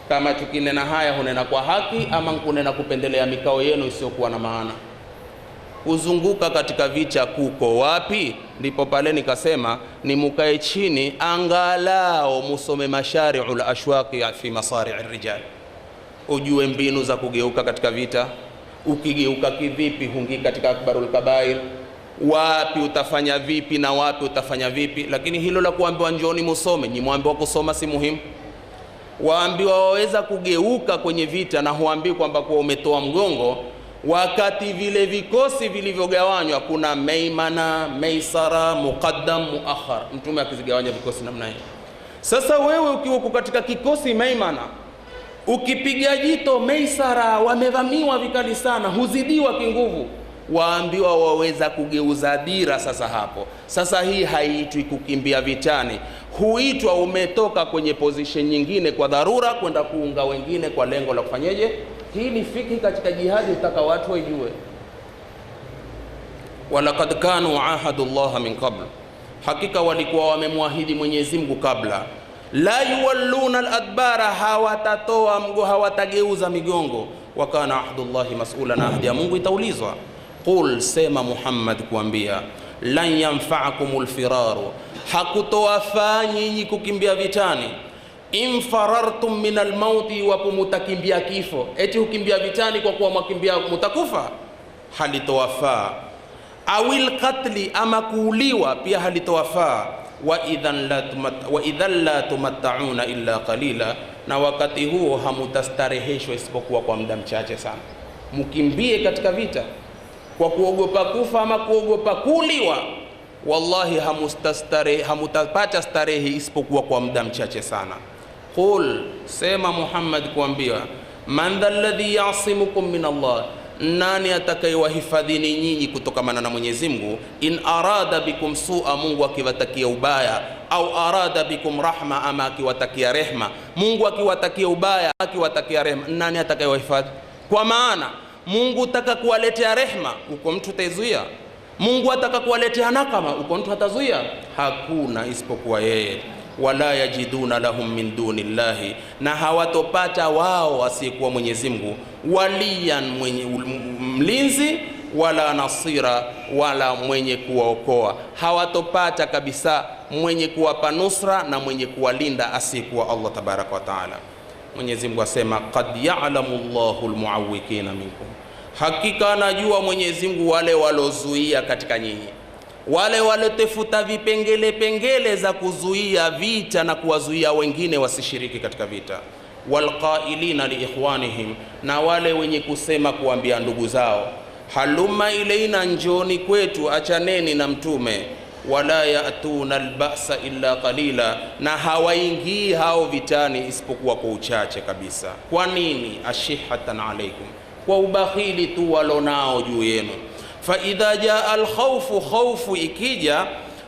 Kama tukinena haya hunena kwa haki ama kunena kupendelea mikao yenu isiyokuwa na maana. Kuzunguka katika vita kuko wapi? Ndipo pale nikasema ni mukae chini, angalao musome mashari'ul ashwaqi fi masari'ir rijal, ujue mbinu za kugeuka katika vita. Ukigeuka kivipi hungi katika akbarul kabair, wapi utafanya vipi na wapi utafanya vipi. Lakini hilo la kuambiwa njoni musome, ni mwambiwa kusoma si muhimu. Waambiwa waweza kugeuka kwenye vita, na huambiwi kwamba kwa umetoa mgongo, wakati vile vikosi vilivyogawanywa kuna maimana, maisara, muqaddam, muakhar. Mtume akizigawanya vikosi namna hii. Sasa wewe ukiwa katika kikosi maimana, ukipiga jito maisara, wamevamiwa vikali sana, huzidiwa kinguvu, waambiwa waweza kugeuza dira. Sasa hapo, sasa hii haiitwi kukimbia vitani, huitwa umetoka kwenye position nyingine kwa dharura kwenda kuunga wengine kwa lengo la kufanyeje. Hii ni fikhi katika jihadi, utaka watu wajue. Walaqad kanu ahadullaha min qabl, hakika walikuwa wamemwahidi Mwenyezi Mungu kabla. La yuwalluna al-adbara, hawatatoa mgongo, hawatageuza migongo. Wakana ahdullahi mas'ula, na ahdi ya Mungu itaulizwa. Qul, sema Muhammad kuambia, lan yanfa'akumul firaru, hakutoa nyinyi kukimbia vitani. In farartum min al-mauti, wapo mutakimbia kifo. Eti hukimbia vitani kwa kuwa mwakimbia mutakufa, halitowafaa. Awil qatli, ama kuuliwa pia halitowafaa. Wa idhan la tumatta'una illa qalila, na wakati huo hamutastareheshwa isipokuwa kwa muda mchache sana. Mkimbie katika vita kwa kuogopa kufa ama kuogopa kuuliwa, wallahi hamutapata starehe isipokuwa kwa muda mchache sana. Qul, sema Muhammad kuambia, man dhalladhi ya'simukum min Allah, nani atakayewahifadhini nyinyi kutokamana na Mwenyezi Mungu? In arada bikum su'a, Mungu akiwatakia ubaya, au arada bikum rahma, ama akiwatakia rehma. Mungu akiwatakia ubaya, akiwatakia rehma, nani atakayewahifadhi? Kwa maana Mungu ataka kuwaletea rehma, uko mtu tazuia. Mungu ataka kuwaletea nakama, uko mtu hatazuia. Hakuna isipokuwa yeye. wala yajiduna lahum min dunillahi, na hawatopata wao asiyekuwa Mwenyezi Mungu waliyan, mwenye mlinzi, wala nasira, wala mwenye kuwaokoa. Hawatopata kabisa mwenye kuwapa nusra na mwenye kuwalinda asiyekuwa Allah tabaraka wa taala. Mwenyezi Mungu asema qad ya'lamu Allahu almu'awwikina minkum, hakika anajua Mwenyezi Mungu wale walozuia katika nyinyi, wale walotefuta vipengele za kuzuia vita na kuwazuia wengine wasishiriki katika vita. Walqailina liikhwanihim, na wale wenye kusema kuambia ndugu zao, halumma ilaina, njoni kwetu, achaneni na mtume. Wala yatuna albasa illa qalila, na hawaingii hao vitani isipokuwa kwa uchache kabisa. Kwa nini? Ashihatan alaikum, kwa ubakhili tu walonao juu yenu. Fa idha jaa alkhawfu, khawfu ikija,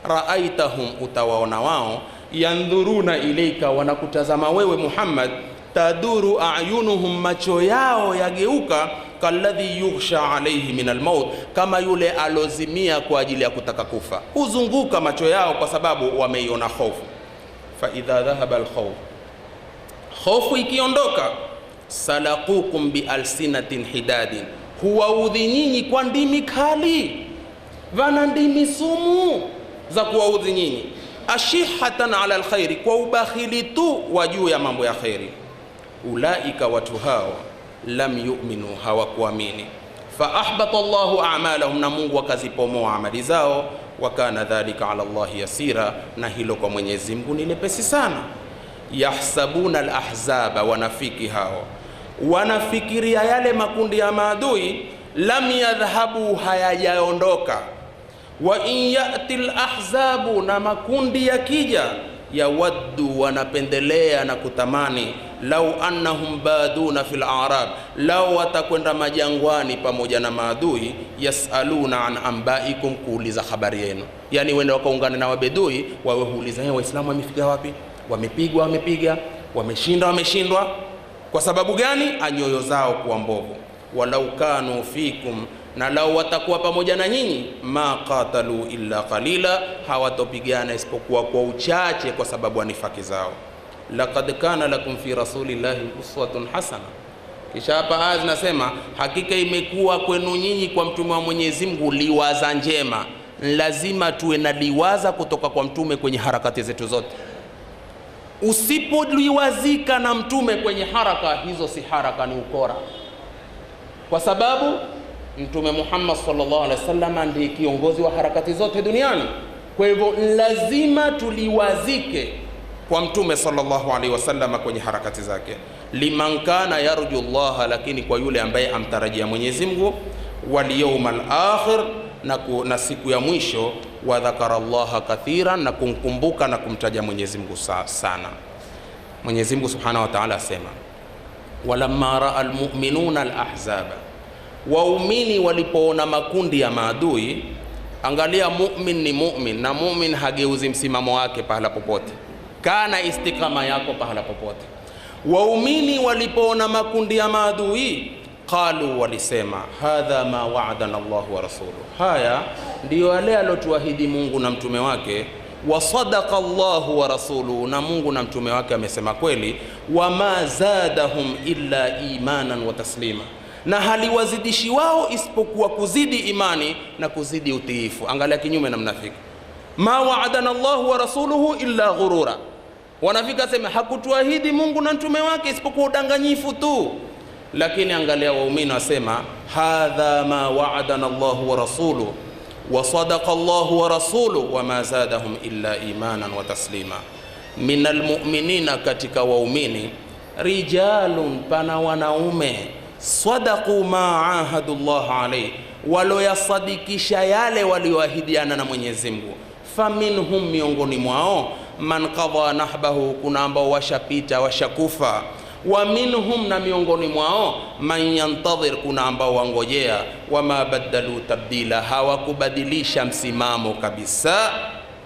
raaitahum, utawaona wao, yandhuruna ilaika, wanakutazama wewe Muhammad, taduru a'yunuhum, macho yao yageuka, kalladhi yughsha alayhi min almaut, kama yule alozimia kwa ajili ya kutaka kufa, huzunguka macho yao kwa sababu wameiona hofu. Fa idha dhahaba alkhawf, hofu ikiondoka, salaqukum bi alsinatin hidadin, huwaudhi nyinyi kwa ndimi kali, vana ndimi sumu za kuwaudhi nyinyi. Ashihatan ala alkhairi, kwa ubakhili tu wa juu ya mambo ya khairi. Ulaika, watu hao, lam yu'minu, hawakuamini. Fa ahbata Allahu a'malahum, na Mungu akazipomoa amali zao. Wa kana dhalika ala Allahi yasira, na hilo kwa Mwenyezi Mungu ni lepesi sana. Yahsabuna alahzaba, wanafiki hao wanafikiria yale makundi ya maadui, lam yadhhabu, hayajaondoka. Wa in ya'ti alahzabu, na makundi yakija, yawaddu, wanapendelea na kutamani, lau annahum baduna fil a'rab, lau watakwenda majangwani pamoja na maadui, yasaluna an ambaikum, kuuliza habari yenu. Yani wende wakaungana na wabedui, wawe huuliza waislamu wamefika wapi, wamepigwa, wamepiga, wameshinda, wameshindwa. Kwa sababu gani? Anyoyo zao kuwa mbovu. Walau kanu fikum, na lau watakuwa pamoja na nyinyi, ma qatalu illa qalila, hawatopigana isipokuwa kwa uchache, kwa sababu anifaki zao. Laqad kana lakum fi rasulillahi uswatun hasana. Kisha hapa aya zinasema hakika imekuwa kwenu nyinyi kwa mtume wa Mwenyezi Mungu liwaza njema. Lazima tuwe na liwaza kutoka kwa mtume kwenye harakati zetu zote. Usipoliwazika na mtume kwenye haraka hizo, si haraka, ni ukora, kwa sababu Mtume Muhammad sallallahu alaihi wasallam ndiye kiongozi wa harakati zote duniani. Kwa hivyo lazima tuliwazike kwa Mtume sallallahu alaihi wasallam kwenye harakati zake. Liman kana yarju Allah, lakini kwa yule ambaye amtarajia Mwenyezi Mungu, wal yawmal akhir, na siku ya mwisho, wa dhakara Allah kathiran, na kumkumbuka na kumtaja Mwenyezi Mungu sana. Mwenyezi Mungu subhanahu wa ta'ala asema, walamma ra'a almu'minuna alahzaba, waumini walipoona makundi ya maadui. Angalia, mu'min ni mu'min, na mu'min hageuzi msimamo wake pahala popote, kana istikama yako pahala popote. Waumini walipoona makundi ya maadui, qalu, walisema, hadha ma wa'adana Allahu wa rasuluhu, haya ndiyo yale alotuahidi Mungu na mtume wake. Wa sadaqa Allahu wa rasuluhu, na Mungu na mtume wake amesema kweli. Wa ma zadahum illa imanan wa taslima, na haliwazidishi wao isipokuwa kuzidi imani na kuzidi utiifu. Angalia kinyume na mnafiki, ma wa'adana Allahu wa rasuluhu illa ghurura. Wanafika sema hakutuahidi Mungu na mtume wake isipokuwa udanganyifu tu. Lakini angalia waumini wasema, hadha ma wa'adana Allahu wa rasuluhu wa sadaqa Allahu wa rasuluhu wa ma zadahum illa imanan wa taslima. Minal mu'minina, katika waumini, rijalun, pana wanaume, sadaqu ma ahadullah alayhi, waloyasadikisha yale walioahidiana na Mwenyezi Mungu. Faminhum, miongoni mwao, man qadha nahbahu, kuna ambao washapita, washakufa. Wa minhum, na miongoni mwao, man yantadhir, kuna ambao wangojea. Wama badalu tabdila, hawakubadilisha msimamo kabisa.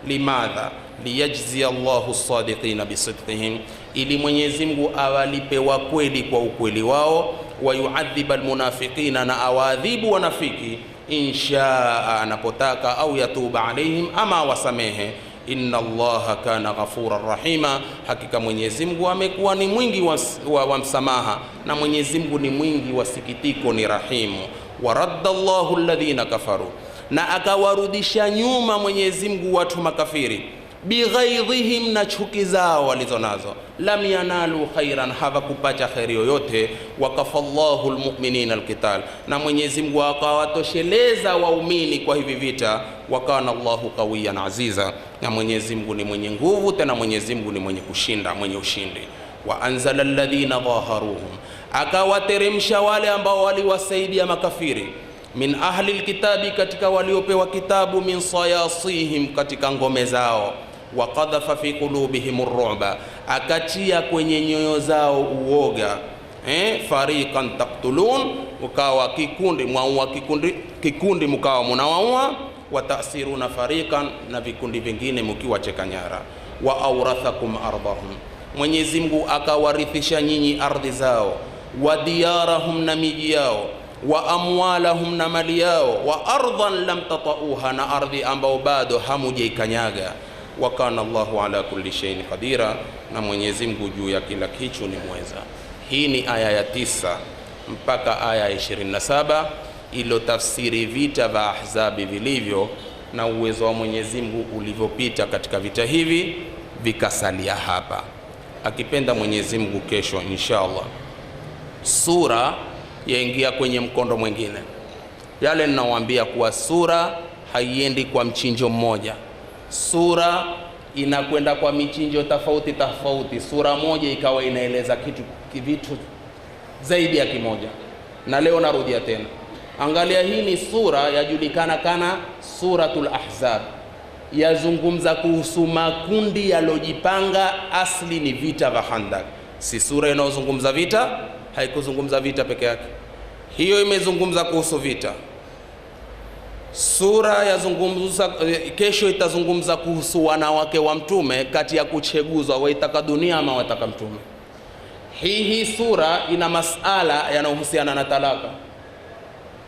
Limadha? Liyajzi Allahu as-sadiqina bisidqihim, ili Mwenyezi Mungu awalipe wa kweli kwa ukweli wao. Wa yu'adhiba almunafiqina, na awadhibu wanafiki, inshaa, anapotaka, au yatuba alaihim, ama wasamehe, inna Allaha kana ghafuran rahima, hakika Mwenyezi Mungu amekuwa ni mwingi wa msamaha, na Mwenyezi Mungu ni mwingi wa sikitiko, ni rahimu. Waradda Allahu alladhina kafaru, na akawarudisha nyuma Mwenyezi Mungu watu makafiri, bighaidhihim, na chuki zao walizonazo, lam yanalu khairan, hawakupata khairi yoyote. Wakafallahu almu'minina alqital, na Mwenyezi Mungu akawatosheleza waumini kwa hivi vita. Wakana Allahu qawiyan aziza, na Mwenyezi Mungu ni mwenye nguvu, tena Mwenyezi Mungu ni mwenye kushinda, mwenye ushindi. Wa anzala alladhina dhaharuhum, akawateremsha wale ambao waliwasaidia makafiri, min ahli alkitabi, katika waliopewa kitabu, min sayasihim, katika ngome zao, wa qadhafa fi qulubihim ar-ru'ba, akatia kwenye nyoyo zao uoga. Fariqan taqtulun, ukawa kikundi mwaua kikundi mkawa munawaua, wa ta'siruna fariqan, na vikundi vingine mkiwacheka nyara. Wa awrathakum ardahum, Mwenyezi Mungu akawarithisha nyinyi ardhi zao, wa diyarahum, na miji yao, wa amwalahum, na mali yao, wa ardhan lam tatauha, na ardhi ambao bado hamujaikanyaga. Wa kana Allahu ala kulli shay'in qadira, na Mwenyezi Mungu juu ya kila kitu ni mweza. Hii ni aya ya 9 mpaka aya ya 27 ilo tafsiri vita vya Ahzabi vilivyo na uwezo wa Mwenyezi Mungu ulivyopita katika vita hivi, vikasalia hapa. Akipenda Mwenyezi Mungu, kesho inshallah sura yaingia kwenye mkondo mwingine. Yale ninawaambia kuwa sura haiendi kwa mchinjo mmoja, sura inakwenda kwa michinjo tofauti tofauti. Sura moja ikawa inaeleza vitu zaidi ya kimoja. Na leo narudia tena, angalia, hii ni sura yajulikana kana Suratul Ahzab, yazungumza kuhusu makundi yalojipanga. Asli ni vita vya Khandak, si sura inayozungumza vita, haikuzungumza vita peke yake, hiyo imezungumza kuhusu vita. Sura yazungumza kesho itazungumza kuhusu wanawake wa Mtume, kati ya kucheguzwa, waitaka dunia ama wataka Mtume. Hii sura ina masala yanayohusiana na talaka,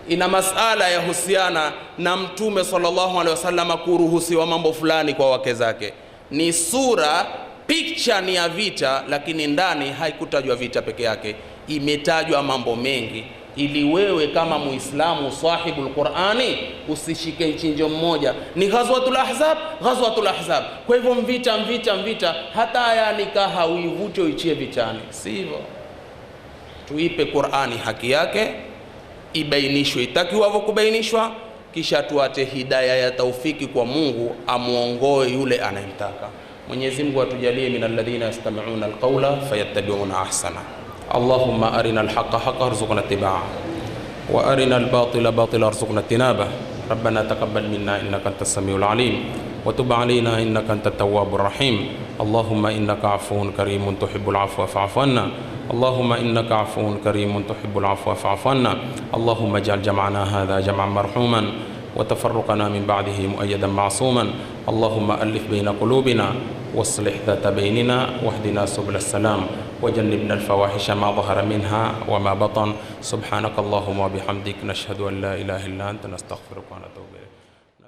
ina masala yahusiana na Mtume sallallahu alaihi wasallam kuruhusiwa mambo fulani kwa wake zake. Ni sura, picture ni ya vita, lakini ndani haikutajwa vita peke yake, imetajwa mambo mengi, ili wewe kama Muislamu sahibul Qur'ani usishike mchinjo mmoja. Ni ghazwatul ahzab, ghazwatul ahzab. Kwa hivyo mvita, hata ya nikaha uivute uichie vitani, si hivyo. Tuipe Qur'ani haki yake, ibainishwe itakiwavyo kubainishwa, kisha tuate hidayah ya taufiki kwa Mungu, amuongoe yule anayemtaka. Mwenyezi Mungu atujalie minal ladhina yastami'una alqawla fayattabi'una ahsana. اللهم أرنا الحق حقا ارزقنا اتباعه، وأرنا الباطل باطلا ارزقنا اجتنابه. ربنا تقبل منا إنك أنت السميع العليم، وتب علينا إنك أنت التواب الرحيم. اللهم إنك عفو كريم تحب العفو فاعف عنا. اللهم إنك عفو كريم تحب العفو فاعف عنا. اللهم اجعل جمعنا هذا جمعا مرحوما، وتفرقنا من بعده مؤيدا معصوما. اللهم ألف بين قلوبنا، واصلح ذات بيننا، واهدنا سبل السلام، وجنبنا الفواحش ما ظهر منها وما بطن. سبحانك اللهم وبحمدك، نشهد أن لا إله إلا أنت، نستغفرك ونتوب إليك.